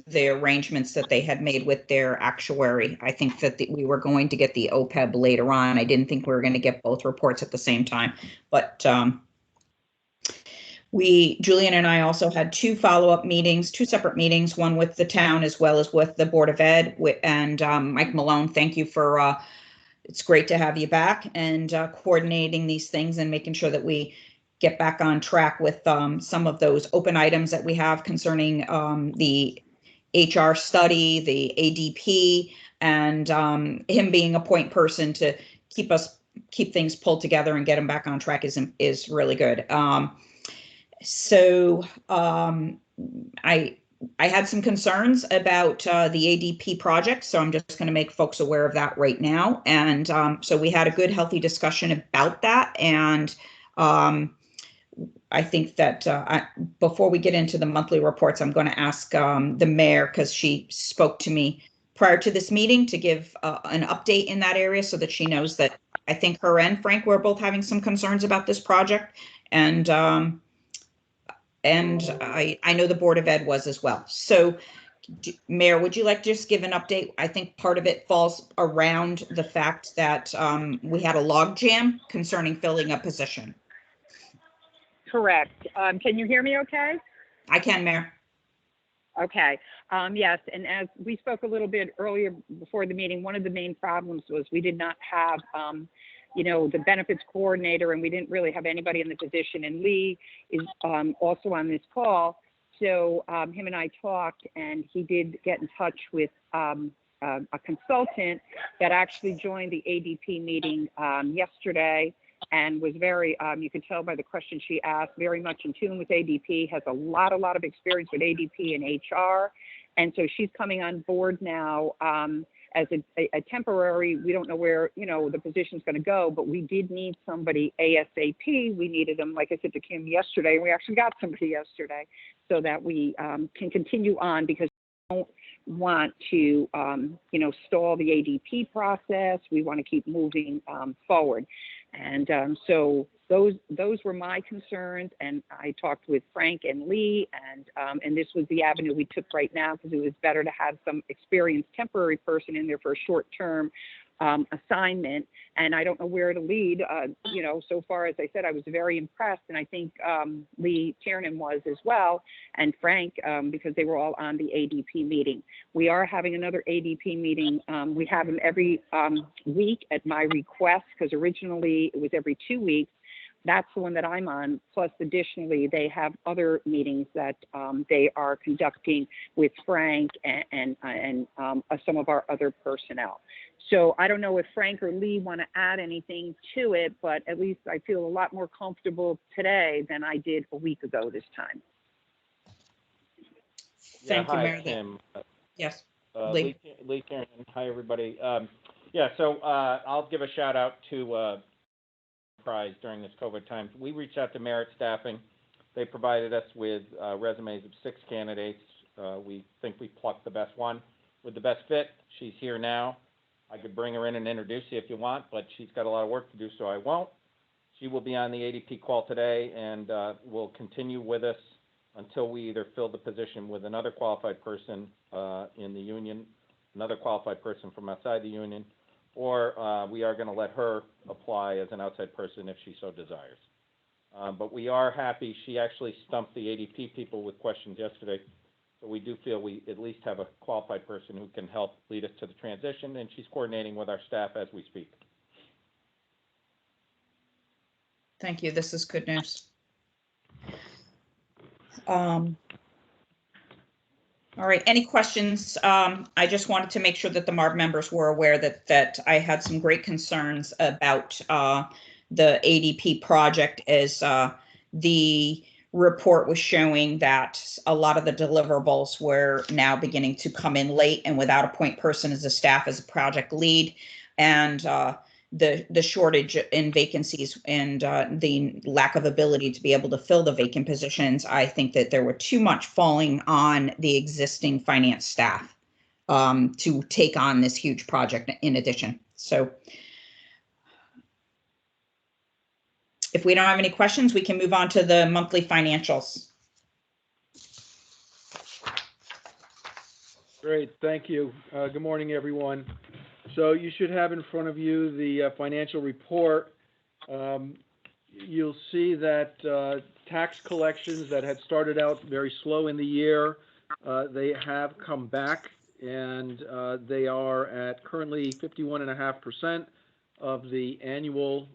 the arrangements that they had made with their actuary. I think that we were going to get the OPEB later on. I didn't think we were going to get both reports at the same time, but Julian and I also had two follow-up meetings, two separate meetings, one with the town as well as with the Board of Ed. And Mike Malone, thank you for, it's great to have you back and coordinating these things and making sure that we get back on track with some of those open items that we have concerning the HR study, the ADP, and him being a point person to keep things pulled together and get them back on track is really good. So I had some concerns about the ADP project, so I'm just going to make folks aware of that right now. And so we had a good, healthy discussion about that, and I think that before we get into the monthly reports, I'm going to ask the mayor, because she spoke to me prior to this meeting, to give an update in that area so that she knows that I think her and Frank were both having some concerns about this project. And I know the Board of Ed was as well. So Mayor, would you like to just give an update? I think part of it falls around the fact that we had a log jam concerning filling a position. Correct. Can you hear me okay? I can, Mayor. Okay. Yes, and as we spoke a little bit earlier before the meeting, one of the main problems was we did not have, the benefits coordinator, and we didn't really have anybody in the position. And Lee is also on this call. So him and I talked, and he did get in touch with a consultant that actually joined the ADP meeting yesterday, and was very, you could tell by the questions she asked, very much in tune with ADP, has a lot of experience with ADP and HR. And so she's coming on board now as a temporary. We don't know where, the position's going to go, but we did need somebody ASAP. We needed them, like I said to Kim yesterday, and we actually got somebody yesterday, so that we can continue on, because we don't want to, stall the ADP process. We want to keep moving forward. And so those were my concerns, and I talked with Frank and Lee, and this was the avenue we took right now, because it was better to have some experienced temporary person in there for a short-term assignment. And I don't know where to lead. So far, as I said, I was very impressed, and I think Lee Tiernan was as well, and Frank, because they were all on the ADP meeting. We are having another ADP meeting. We have them every week at my request, because originally it was every 2 weeks. That's the one that I'm on. Plus, additionally, they have other meetings that they are conducting with Frank and some of our other personnel. So I don't know if Frank or Lee want to add anything to it, but at least I feel a lot more comfortable today than I did a week ago this time. Thank you, Mary. Tim. Yes. Lee Karen. Hi, everybody. So I'll give a shout out to Prize during this COVID time. We reached out to Merit Staffing. They provided us with resumes of 6 candidates. We think we plucked the best one with the best fit. She's here now. I could bring her in and introduce you if you want, but she's got a lot of work to do, so I won't. She will be on the ADP call today, and will continue with us until we either fill the position with another qualified person in the union, another qualified person from outside the union, or we are going to let her apply as an outside person if she so desires. But we are happy. She actually stumped the ADP people with questions yesterday. So we do feel we at least have a qualified person who can help lead us to the transition, and she's coordinating with our staff as we speak. Thank you. This is good news. All right. Any questions? I just wanted to make sure that the MARB members were aware that I had some great concerns about the ADP project, as the report was showing that a lot of the deliverables were now beginning to come in late and without a point person as a staff as a project lead, and the shortage in vacancies and the lack of ability to be able to fill the vacant positions. I think that there were too much falling on the existing finance staff to take on this huge project in addition. So if we don't have any questions, we can move on to the monthly financials. Great, thank you. Good morning, everyone. So you should have in front of you the financial report. You'll see that tax collections that had started out very slow in the year, they have come back, and they are at currently 51.5% of the annual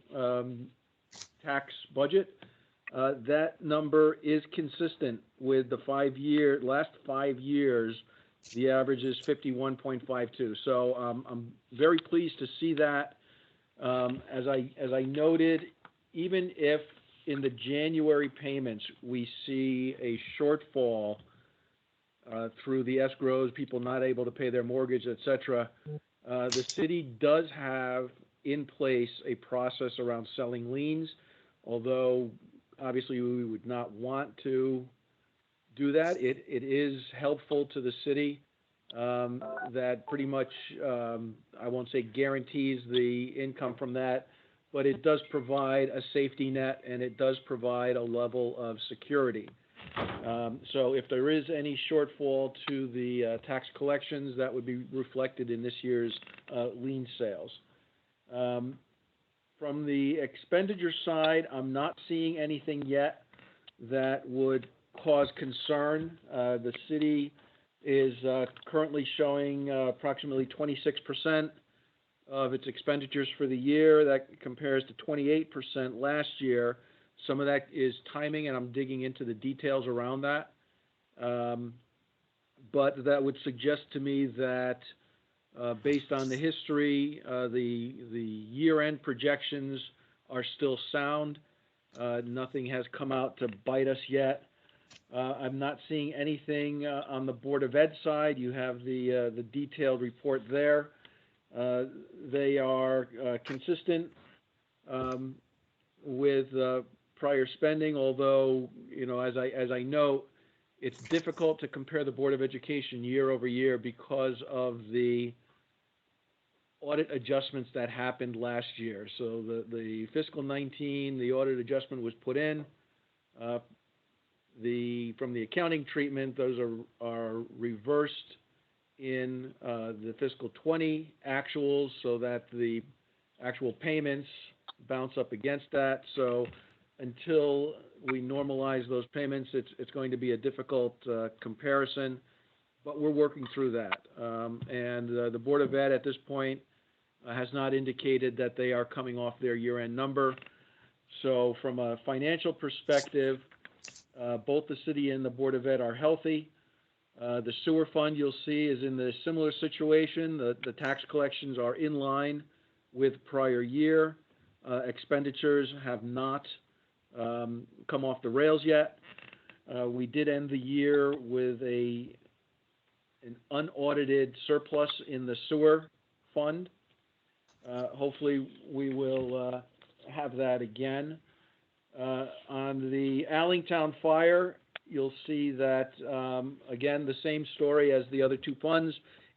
tax budget. That number is consistent with the last 5 years. The average is 51.52. So I'm very pleased to see that. As I noted, even if in the January payments we see a shortfall through the escrows, people not able to pay their mortgage, etc., the city does have in place a process around selling liens. Although obviously we would not want to do that. It is helpful to the city that pretty much, I won't say guarantees the income from that, but it does provide a safety net and it does provide a level of security. So if there is any shortfall to the tax collections, that would be reflected in this year's lien sales. From the expenditure side, I'm not seeing anything yet that would cause concern. The city is currently showing approximately 26% of its expenditures for the year. That compares to 28% last year. Some of that is timing, and I'm digging into the details around that. But that would suggest to me that based on the history, the year-end projections are still sound. Nothing has come out to bite us yet. I'm not seeing anything on the Board of Ed side. You have the detailed report there. They are consistent with prior spending, although, you know, as I note, it's difficult to compare the Board of Education year over year because of the audit adjustments that happened last year. So the fiscal 19, the audit adjustment was put in. From the accounting treatment, those are reversed in the fiscal 20 actuals, so that the actual payments bounce up against that. So until we normalize those payments, it's going to be a difficult comparison, but we're working through that. And the Board of Ed at this point has not indicated that they are coming off their year-end number. So from a financial perspective, both the city and the Board of Ed are healthy. The sewer fund, you'll see, is in the similar situation. The tax collections are in line with prior year. Expenditures have not come off the rails yet. We did end the year with an unaudited surplus in the sewer fund. Hopefully we will have that again. On the Allentown fire, you'll see that, again, the same story as the other two funds,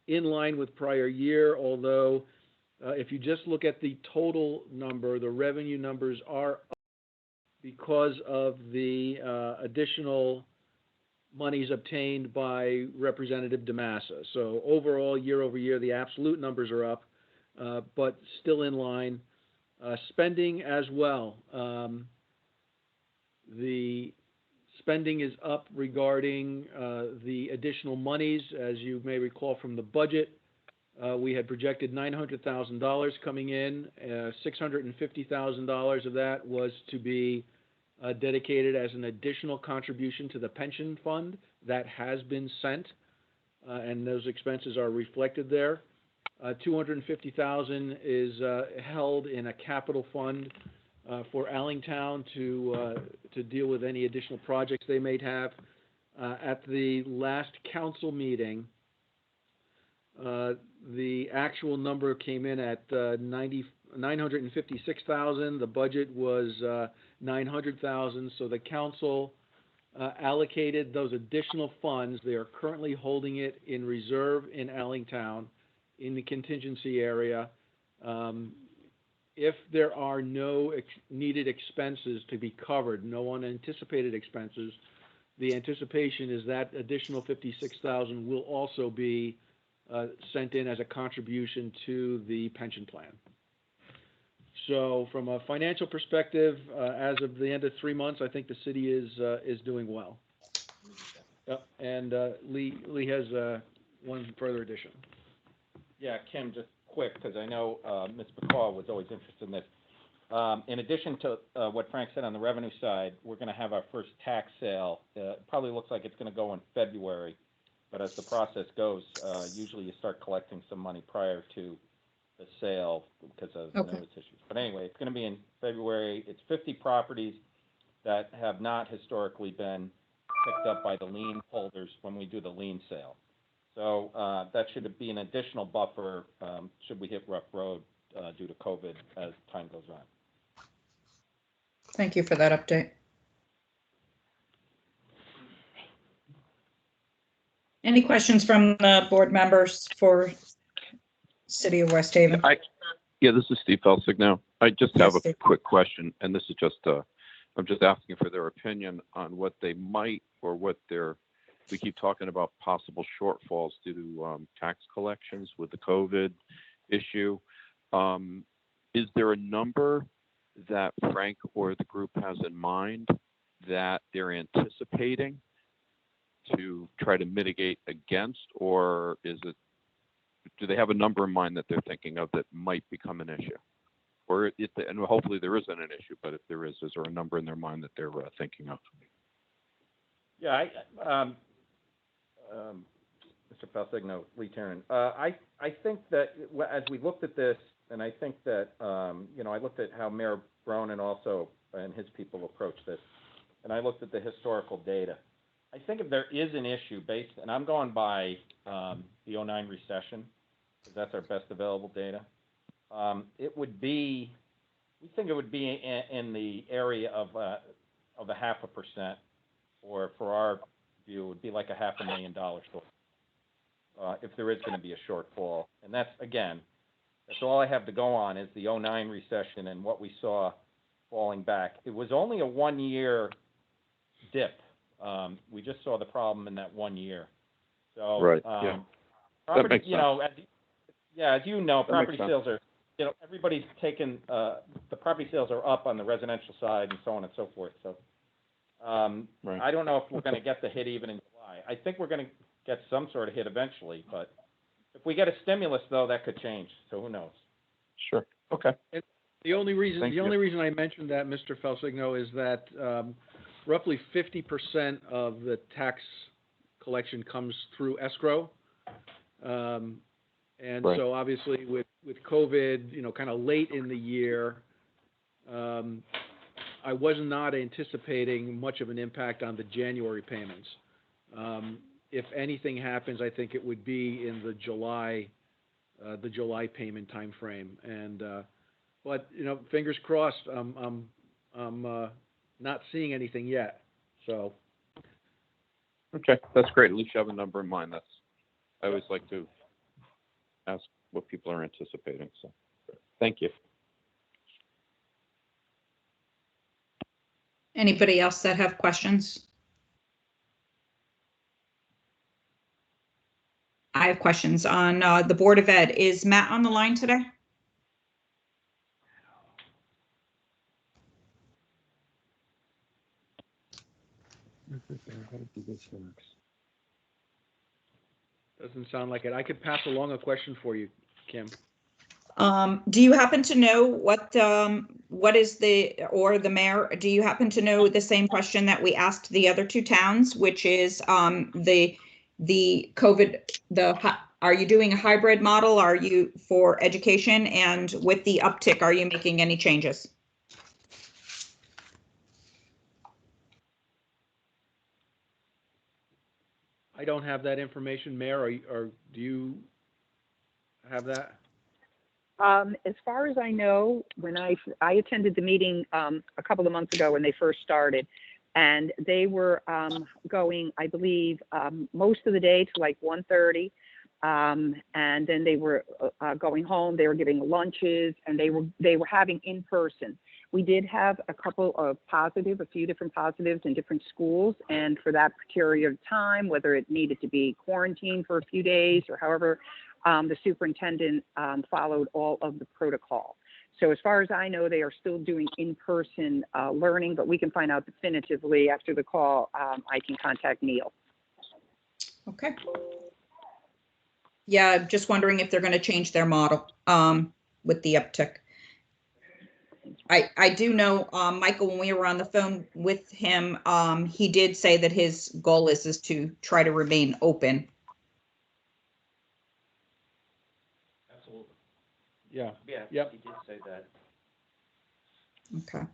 in line with prior year, although if you just look at the total number, the revenue numbers are up because of the additional monies obtained by Representative DeMassa. So overall, year over year, the absolute numbers are up, but still in line. Spending as well. The spending is up regarding the additional monies. As you may recall from the budget, we had projected $900,000 coming in. $650,000 of that was to be dedicated as an additional contribution to the pension fund. That has been sent, and those expenses are reflected there. $250,000 is held in a capital fund for Allentown to deal with any additional projects they may have. At the last council meeting, the actual number came in at $956,000. The budget was $900,000. So the council allocated those additional funds. They are currently holding it in reserve in Allentown, in the contingency area. If there are no needed expenses to be covered, no unanticipated expenses, the anticipation is that additional $56,000 will also be sent in as a contribution to the pension plan. So from a financial perspective, as of the end of 3 months, I think the city is doing well. And Lee has one further addition. Yeah, Kim, just quick, because I know Ms. McCall was always interested in this. In addition to what Frank said on the revenue side, we're going to have our first tax sale. It probably looks like it's going to go in February, but as the process goes, usually you start collecting some money prior to the sale because of notice issues. But anyway, it's going to be in February. It's 50 properties that have not historically been picked up by the lien holders when we do the lien sale. So that should be an additional buffer should we hit rough road due to COVID as time goes on. Thank you for that update. Any questions from the board members for City of West Haven? Yeah, this is Steve Felsigno. I just have Yes, a Steve. quick question, and this is just, I'm just asking for their opinion on what they might, or what we keep talking about possible shortfalls due to tax collections with the COVID issue. Is there a number that Frank or the group has in mind that they're anticipating to try to mitigate against, or do they have a number in mind that they're thinking of that might become an issue? Or and hopefully there isn't an issue, but if there is there a number in their mind that they're thinking of? Yeah, Mr. Felsigno, Lee Terran. I think that as we looked at this, and I think that, I looked at how Mayor Bronin also and his people approached this, and I looked at the historical data. I think if there is an issue and I'm going by the 2009 recession, because that's our best available data, we think it would be in the area of 0.5%, or for our view, it would be like $500,000 if there is going to be a shortfall. And that's all I have to go on is the 2009 recession and what we saw falling back. It was only a 1-year dip. We just saw the problem in that 1 year. So, right. Property, that makes sense. as you know, property sales are, everybody's taken, the property sales are up on the residential side and so on and so forth. So, Right. I don't know if we're going to get the hit even in July. I think we're going to get some sort of hit eventually, but if we get a stimulus, though, that could change. So who knows? Sure. Okay. And the only reason Thank you. I mentioned that, Mr. Felsigno, is that roughly 50% of the tax collection comes through escrow. And Right. so obviously with COVID, kind of late in the year, I was not anticipating much of an impact on the January payments. If anything happens, I think it would be in the July payment time frame. And but fingers crossed. I'm not seeing anything yet. So. Okay, that's great. At least you have a number in mind. I always like to ask what people are anticipating. So, thank you. Anybody else that have questions? I have questions on the Board of Ed. Is Matt on the line today? Doesn't sound like it. I could pass along a question for you, Kim. Do you happen to know what is or the mayor, do you happen to know the same question that we asked the other two towns, which is the COVID, are you doing a hybrid model? Are you for education? And with the uptick, are you making any changes? I don't have that information, Mayor, or do you have that? As far as I know, when I attended the meeting a couple of months ago when they first started, and they were going, I believe, most of the day to like 1:30, and then they were going home. They were giving lunches, and they were having in person. We did have a few different positives in different schools, and for that period of time, whether it needed to be quarantined for a few days or however, the superintendent followed all of the protocol. So as far as I know, they are still doing in-person learning, but we can find out definitively after the call. I can contact Neil. Okay. Yeah, just wondering if they're going to change their model with the uptick. I do know, Michael, when we were on the phone with him, he did say that his goal is to try to remain open. Absolutely. Yeah. Yeah. Yep. He did say that. Okay.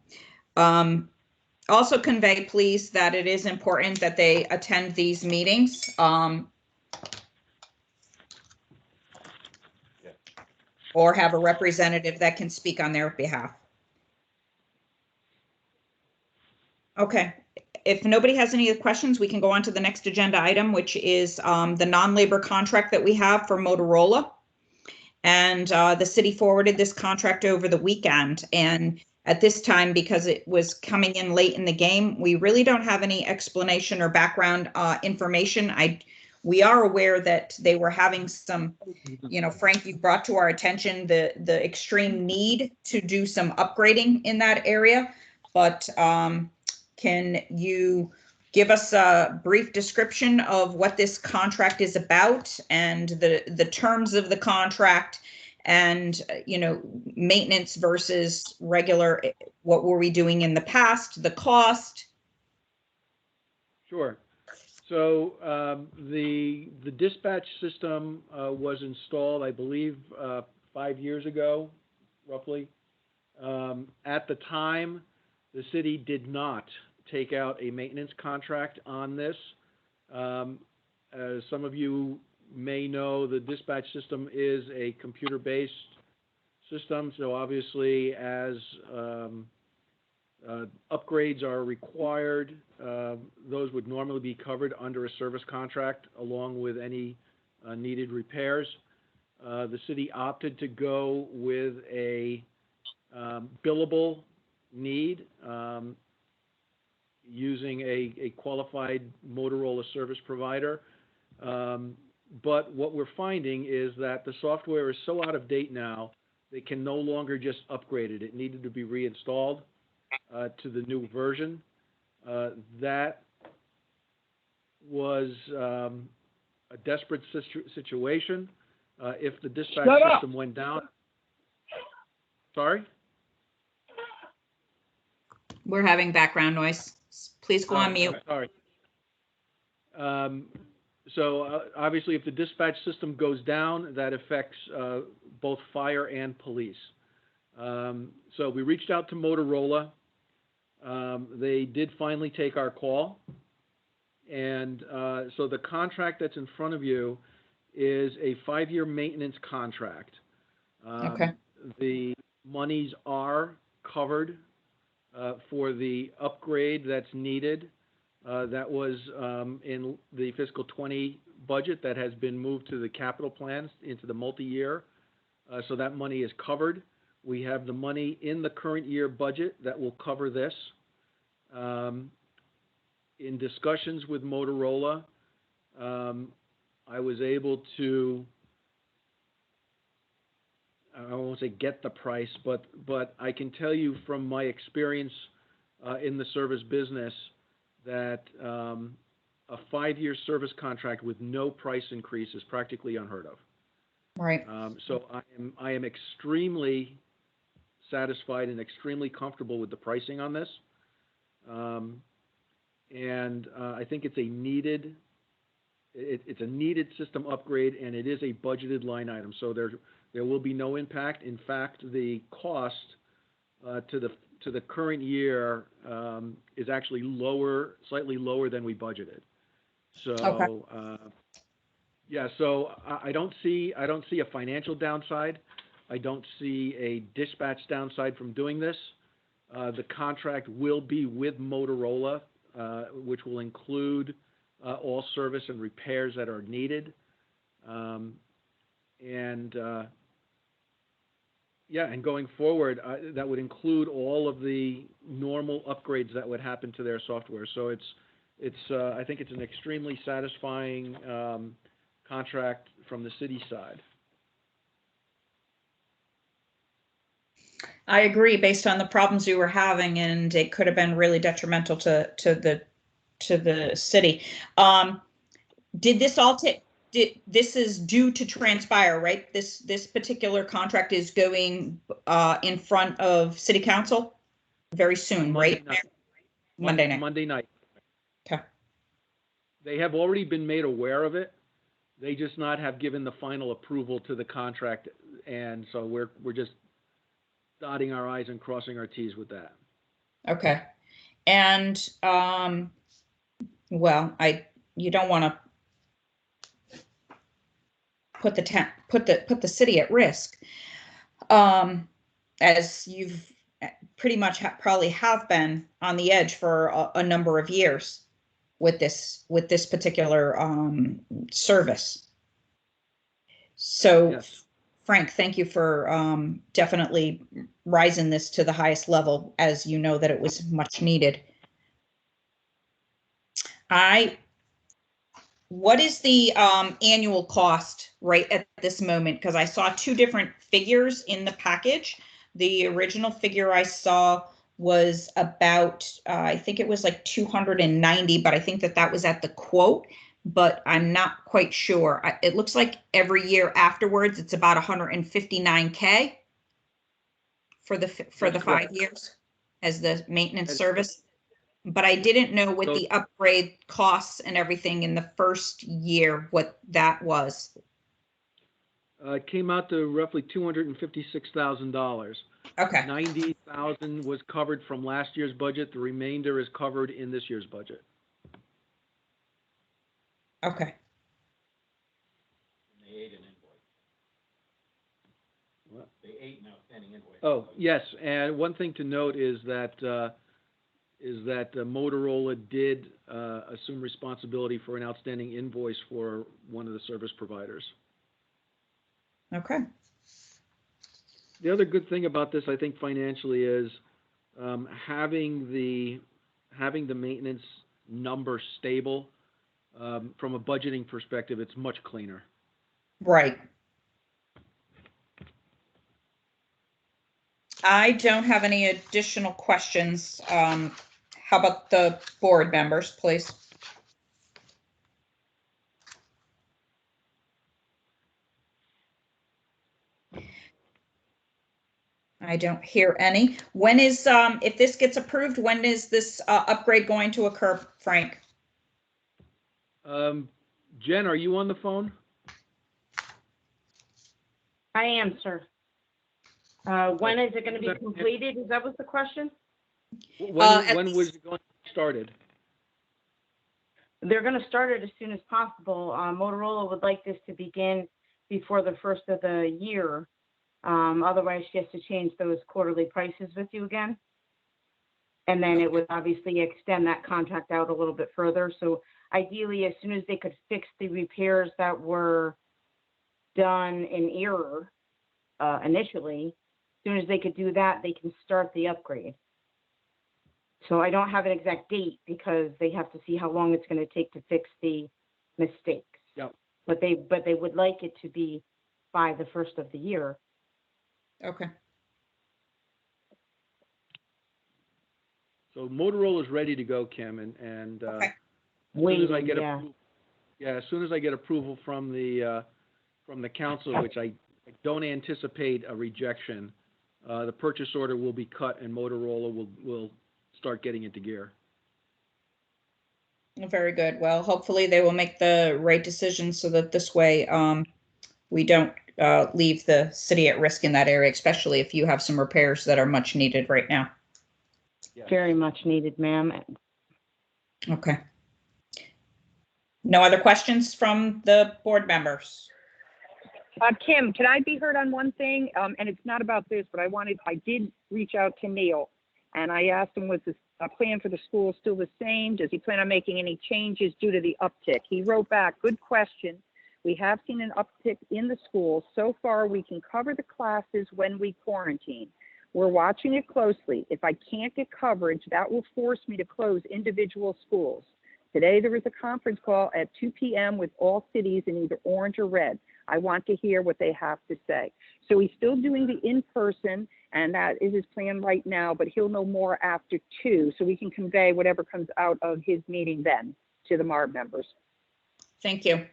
Also convey, please, that it is important that they attend these meetings. Or have a representative that can speak on their behalf. Okay. if nobody has any questions, we can go on to the next agenda item, which is the non-labor contract that we have for Motorola. And the city forwarded this contract over the weekend. And at this time, because it was coming in late in the game, we really don't have any explanation or background information. We are aware that they were having some, Frank, you brought to our attention the extreme need to do some upgrading in that area. But can you give us a brief description of what this contract is about and the terms of the contract and, maintenance versus regular, what were we doing in the past, the cost? Sure. So the dispatch system was installed, I believe, 5 years ago, roughly. At the time, the city did not take out a maintenance contract on this. As some of you may know, the dispatch system is a computer-based system, so obviously as upgrades are required, those would normally be covered under a service contract along with any needed repairs. The city opted to go with a billable need using a qualified Motorola service provider. But what we're finding is that the software is so out of date now, they can no longer just upgrade it. It needed to be reinstalled to the new version. That was a desperate situation. If the dispatch system went down. Sorry? We're having background noise. Please go on mute. Sorry. So obviously, if the dispatch system goes down, that affects both fire and police. So we reached out to Motorola. They did finally take our call. And so the contract that's in front of you is a 5-year maintenance contract. Okay. The monies are covered for the upgrade that's needed. That was in the fiscal 20 budget that has been moved to the capital plans into the multi-year. So that money is covered. We have the money in the current year budget that will cover this. In discussions with Motorola, I was able to, I won't say get the price, but I can tell you from my experience in the service business that a 5-year service contract with no price increase is practically unheard of. Right. So I am extremely satisfied and extremely comfortable with the pricing on this. And I think it's a needed system upgrade, and it is a budgeted line item. So there will be no impact. In fact, the cost to the current year is actually slightly lower than we budgeted. So okay. Yeah, so I don't see a financial downside. I don't see a dispatch downside from doing this. The contract will be with Motorola, which will include all service and repairs that are needed. And going forward, that would include all of the normal upgrades that would happen to their software. So I think it's an extremely satisfying contract from the city side. I agree, based on the problems we were having, and it could have been really detrimental to the city. Did this all take? This is due to transpire, right? This particular contract is going in front of City Council very soon, right? Monday night. Monday night. Okay. They have already been made aware of it. They just not have given the final approval to the contract, and so we're just dotting our I's and crossing our T's with that. Okay. And well, you don't want to put the city at risk. As you've pretty much probably have been on the edge for a number of years with this particular service. So, Yes. Frank, thank you for definitely rising this to the highest level, as you know that it was much needed. What is the annual cost right at this moment? Because I saw two different figures in the package. The original figure I saw was about, I think it was like 290, but I think that was at the quote, but I'm not quite sure. It looks like every year afterwards, it's about 159K for the 5 years as the maintenance service. But I didn't know what the upgrade costs and everything in the first year, what that was. It came out to roughly $256,000. Okay. $90,000 was covered from last year's budget. The remainder is covered in this year's budget. Okay. They ate an invoice. What? They ate an outstanding invoice. Oh, yes, and one thing to note is that Motorola did assume responsibility for an outstanding invoice for one of the service providers. Okay. The other good thing about this, I think, financially is having the maintenance number stable. From a budgeting perspective, it's much cleaner. Right. I don't have any additional questions. How about the board members, please? I don't hear any. When is, if this gets approved, when is this upgrade going to occur, Frank? Jen, are you on the phone? I am, sir. When is it going to be completed? Is that was the question? When was it going to be started? They're going to start it as soon as possible. Motorola would like this to begin before the first of the year. Otherwise, she has to change those quarterly prices with you again. And then it would obviously extend that contract out a little bit further. So ideally, as soon as they could fix the repairs that were done in error initially, as soon as they could do that, they can start the upgrade. So I don't have an exact date because they have to see how long it's going to take to fix the mistakes. Yep. But they would like it to be by the first of the year. Okay. So Motorola is ready to go, Kim, and Okay. as soon as I get Yeah. as soon as I get approval from the council, which I don't anticipate a rejection, the purchase order will be cut and Motorola will start getting into gear. Very good. Well, hopefully they will make the right decision so that this way we don't leave the city at risk in that area, especially if you have some repairs that are much needed right now. Very much needed, ma'am. Okay. No other questions from the board members? Kim, can I be heard on one thing? And it's not about this, but I did reach out to Neil and I asked him, was the plan for the school still the same? Does he plan on making any changes due to the uptick? He wrote back, good question. We have seen an uptick in the school. So far, we can cover the classes when we quarantine. We're watching it closely. If I can't get coverage, that will force me to close individual schools. Today, there was a conference call at 2 p.m. with all cities in either orange or red. I want to hear what they have to say. So he's still doing the in-person, and that is his plan right now, but he'll know more after 2, so we can convey whatever comes out of his meeting then to the MARB members. Thank you.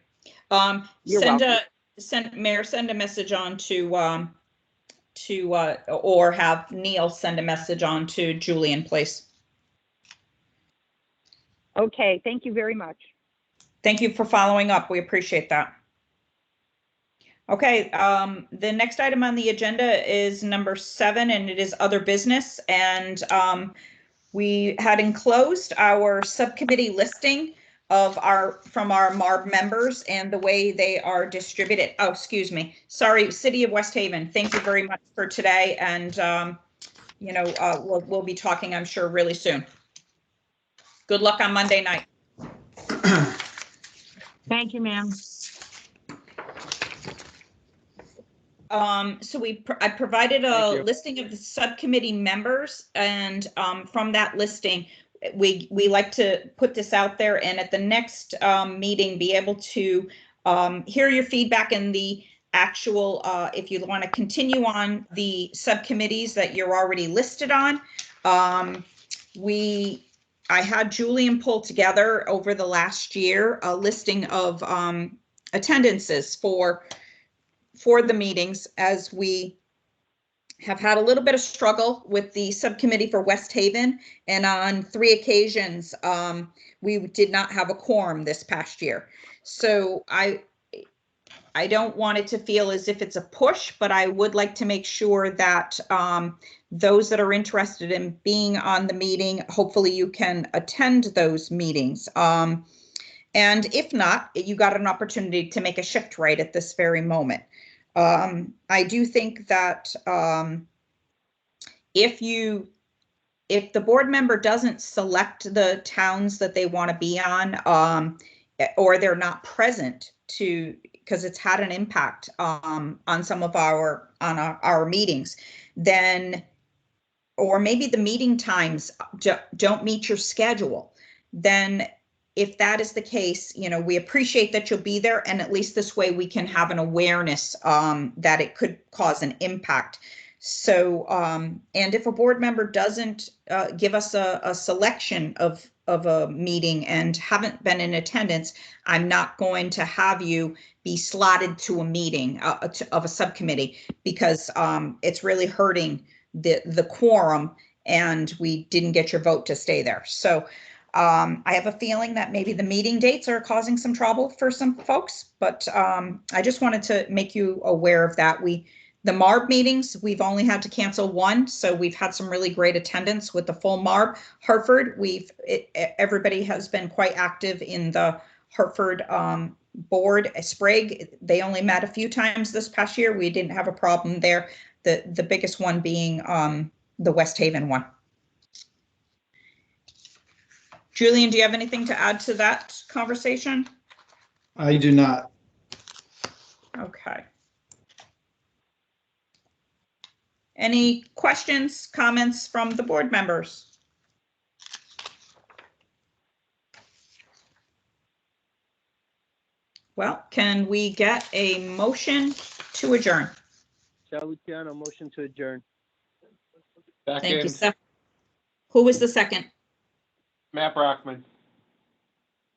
You're welcome. Mayor, send a message on or have Neil send a message on to Julian, please. Okay, thank you very much. Thank you for following up. We appreciate that. Okay, the next item on the agenda is number 7, and it is other business. And we had enclosed our subcommittee listing of from our MARB members and the way they are distributed. Oh, excuse me. Sorry, City of West Haven. Thank you very much for today. And we'll be talking, I'm sure, really soon. Good luck on Monday night. Thank you, ma'am. So I provided a Thank you. listing of the subcommittee members, and from that listing, we like to put this out there, and at the next meeting, be able to hear your feedback and the actual, if you want to continue on the subcommittees that you're already listed on. I had Julian pull together over the last year a listing of attendances for the meetings, as we have had a little bit of struggle with the subcommittee for West Haven, and on 3 occasions we did not have a quorum this past year. So I don't want it to feel as if it's a push, but I would like to make sure that those that are interested in being on the meeting, hopefully you can attend those meetings. And if not, you got an opportunity to make a shift right at this very moment. I do think that if the board member doesn't select the towns that they want to be on, or they're not present because it's had an impact on some of our meetings, then, or maybe the meeting times don't meet your schedule, then if that is the case, we appreciate that you'll be there, and at least this way we can have an awareness that it could cause an impact. So, and if a board member doesn't give us a selection of a meeting and haven't been in attendance, I'm not going to have you be slotted to a meeting of a subcommittee, because it's really hurting the quorum, and we didn't get your vote to stay there. So I have a feeling that maybe the meeting dates are causing some trouble for some folks, but I just wanted to make you aware of that. The MARB meetings, we've only had to cancel one, so we've had some really great attendance with the full MARB. Hartford, everybody has been quite active in the Hartford board. Sprague, they only met a few times this past year. We didn't have a problem there. The biggest one being the West Haven one. Julian, do you have anything to add to that conversation? I do not. Okay. Any questions, comments from the board members? Well, can we get a motion to adjourn? Charlie Piano, motion to adjourn. Thank you, Seth. Who was the second? Matt Brockman.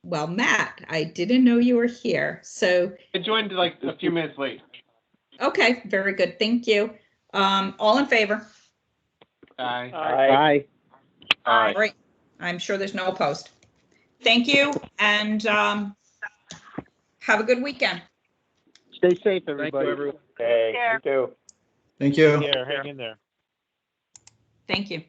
Well, Matt, I didn't know you were here, so. I joined like a few minutes late. Okay, very good, thank you. All in favor? Aye. Aye. All right, I'm sure there's no opposed. Thank you, and have a good weekend. Stay safe, everybody. Thank you, everyone. Hey, you too. Thank you. Yeah, hang in there. Thank you.